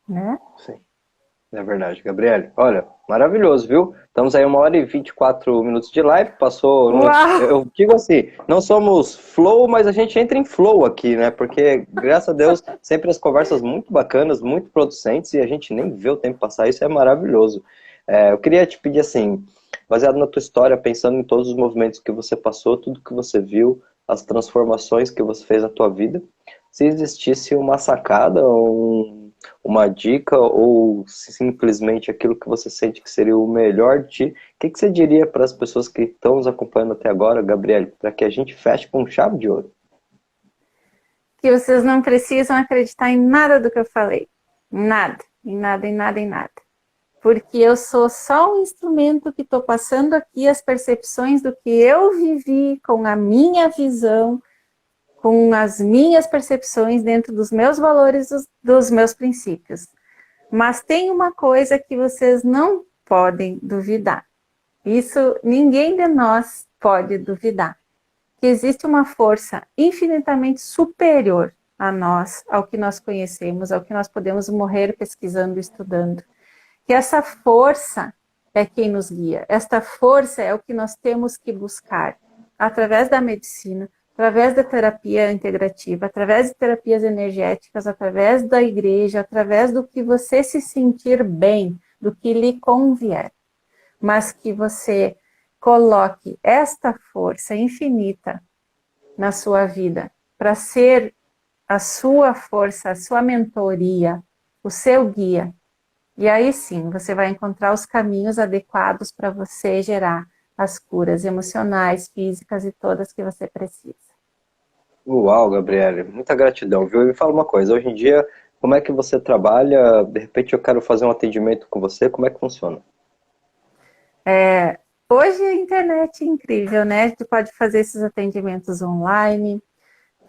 né? Sim, é verdade, Gabriele. Olha, maravilhoso, viu? Estamos aí 1h24 de live, passou... Eu digo assim, não somos flow, mas a gente entra em flow aqui, né? Porque, graças a Deus, sempre as conversas muito bacanas, muito producentes, e a gente nem vê o tempo passar, isso é maravilhoso. Eu queria te pedir assim, baseado na tua história, pensando em todos os movimentos que você passou, tudo que você viu, as transformações que você fez na tua vida, se existisse uma sacada, uma dica, ou simplesmente aquilo que você sente que seria o melhor de ti, o que você diria para as pessoas que estão nos acompanhando até agora, Gabriele, para que a gente feche com chave de ouro? Que vocês não precisam acreditar em nada do que eu falei. Nada, em nada, em nada, em nada. Porque eu sou só um instrumento que estou passando aqui as percepções do que eu vivi com a minha visão, com as minhas percepções dentro dos meus valores, dos meus princípios. Mas tem uma coisa que vocês não podem duvidar. Isso ninguém de nós pode duvidar. Que existe uma força infinitamente superior a nós, ao que nós conhecemos, ao que nós podemos morrer pesquisando, estudando. Que essa força é quem nos guia. Esta força é o que nós temos que buscar através da medicina, através da terapia integrativa, através de terapias energéticas, através da igreja, através do que você se sentir bem, do que lhe convier. Mas que você coloque esta força infinita na sua vida para ser a sua força, a sua mentoria, o seu guia. E aí sim, você vai encontrar os caminhos adequados para você gerar as curas emocionais, físicas e todas que você precisa. Uau, Gabriele, muita gratidão, viu? E me fala uma coisa, hoje em dia, como é que você trabalha? De repente eu quero fazer um atendimento com você, como é que funciona? Hoje a internet é incrível, né? A gente pode fazer esses atendimentos online.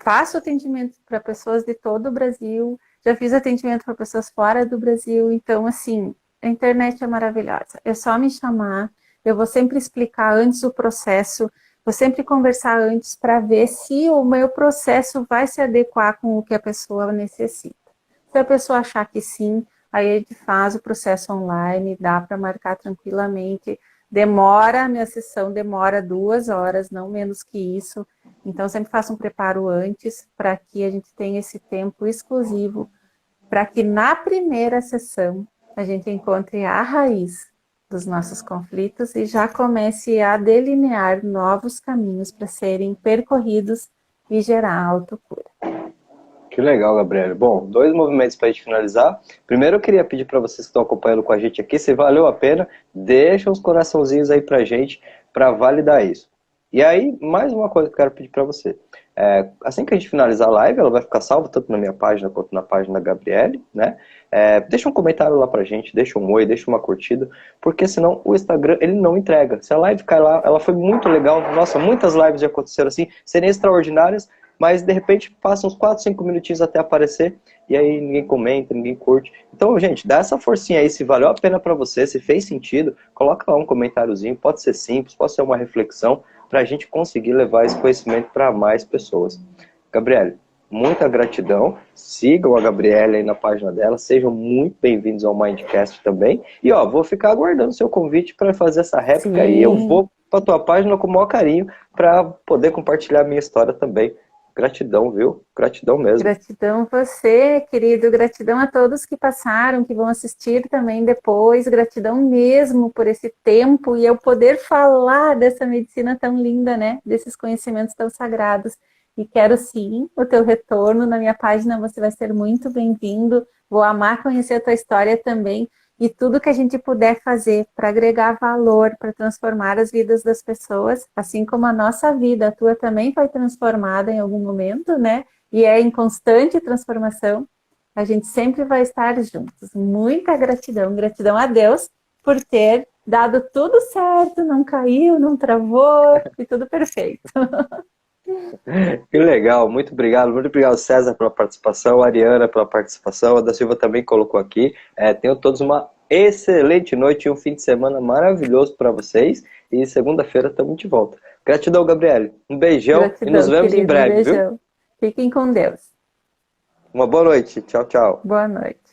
Faço atendimento para pessoas de todo o Brasil. Já fiz atendimento para pessoas fora do Brasil. Então, assim, a internet é maravilhosa. É só me chamar. Eu vou sempre explicar antes o processo. Vou sempre conversar antes para ver se o meu processo vai se adequar com o que a pessoa necessita. Se a pessoa achar que sim, aí a gente faz o processo online, dá para marcar tranquilamente. A minha sessão demora 2 horas, não menos que isso. Então, sempre faço um preparo antes para que a gente tenha esse tempo exclusivo, para que na primeira sessão a gente encontre a raiz dos nossos conflitos e já comece a delinear novos caminhos para serem percorridos e gerar autocura. Que legal, Gabriele. Bom, 2 movimentos para a gente finalizar. Primeiro eu queria pedir para vocês que estão acompanhando com a gente aqui, se valeu a pena, deixa uns coraçãozinhos aí pra gente para validar isso. E aí, mais uma coisa que eu quero pedir para você. Assim que a gente finalizar a live, ela vai ficar salva tanto na minha página quanto na página da Gabriele, né? Deixa um comentário lá pra gente, deixa um oi, deixa uma curtida, porque senão o Instagram, ele não entrega. Se a live cai lá, ela foi muito legal, nossa, muitas lives já aconteceram assim, seriam extraordinárias, mas de repente passa uns 4, 5 minutinhos até aparecer, e aí ninguém comenta, ninguém curte. Então, gente, dá essa forcinha aí, se valeu a pena pra você, se fez sentido, coloca lá um comentáriozinho, pode ser simples, pode ser uma reflexão, pra gente conseguir levar esse conhecimento para mais pessoas. Gabriele, muita gratidão, sigam a Gabriele aí na página dela, sejam muito bem-vindos ao Mindcast também, e ó, vou ficar aguardando seu convite para fazer essa réplica. Sim. E eu vou pra tua página com o maior carinho, para poder compartilhar a minha história também. Gratidão, viu? Gratidão mesmo. Gratidão a você, querido. Gratidão a todos que passaram, que vão assistir também depois. Gratidão mesmo por esse tempo e eu poder falar dessa medicina tão linda, né? Desses conhecimentos tão sagrados. E quero sim o teu retorno na minha página. Você vai ser muito bem-vindo. Vou amar conhecer a tua história também. E tudo que a gente puder fazer para agregar valor, para transformar as vidas das pessoas, assim como a nossa vida, a tua também foi transformada em algum momento, né? E é em constante transformação, a gente sempre vai estar juntos. Muita gratidão, gratidão a Deus por ter dado tudo certo, não caiu, não travou, e tudo perfeito. Que legal, muito obrigado César pela participação, a Ariana pela participação, a da Silva também colocou aqui. Tenham todos uma excelente noite e um fim de semana maravilhoso para vocês, e segunda-feira estamos de volta. Gratidão, Gabriele, um beijão. Gratidão, e nos vemos querido, em breve, viu? Fiquem com Deus. Uma boa noite, tchau, tchau. Boa noite.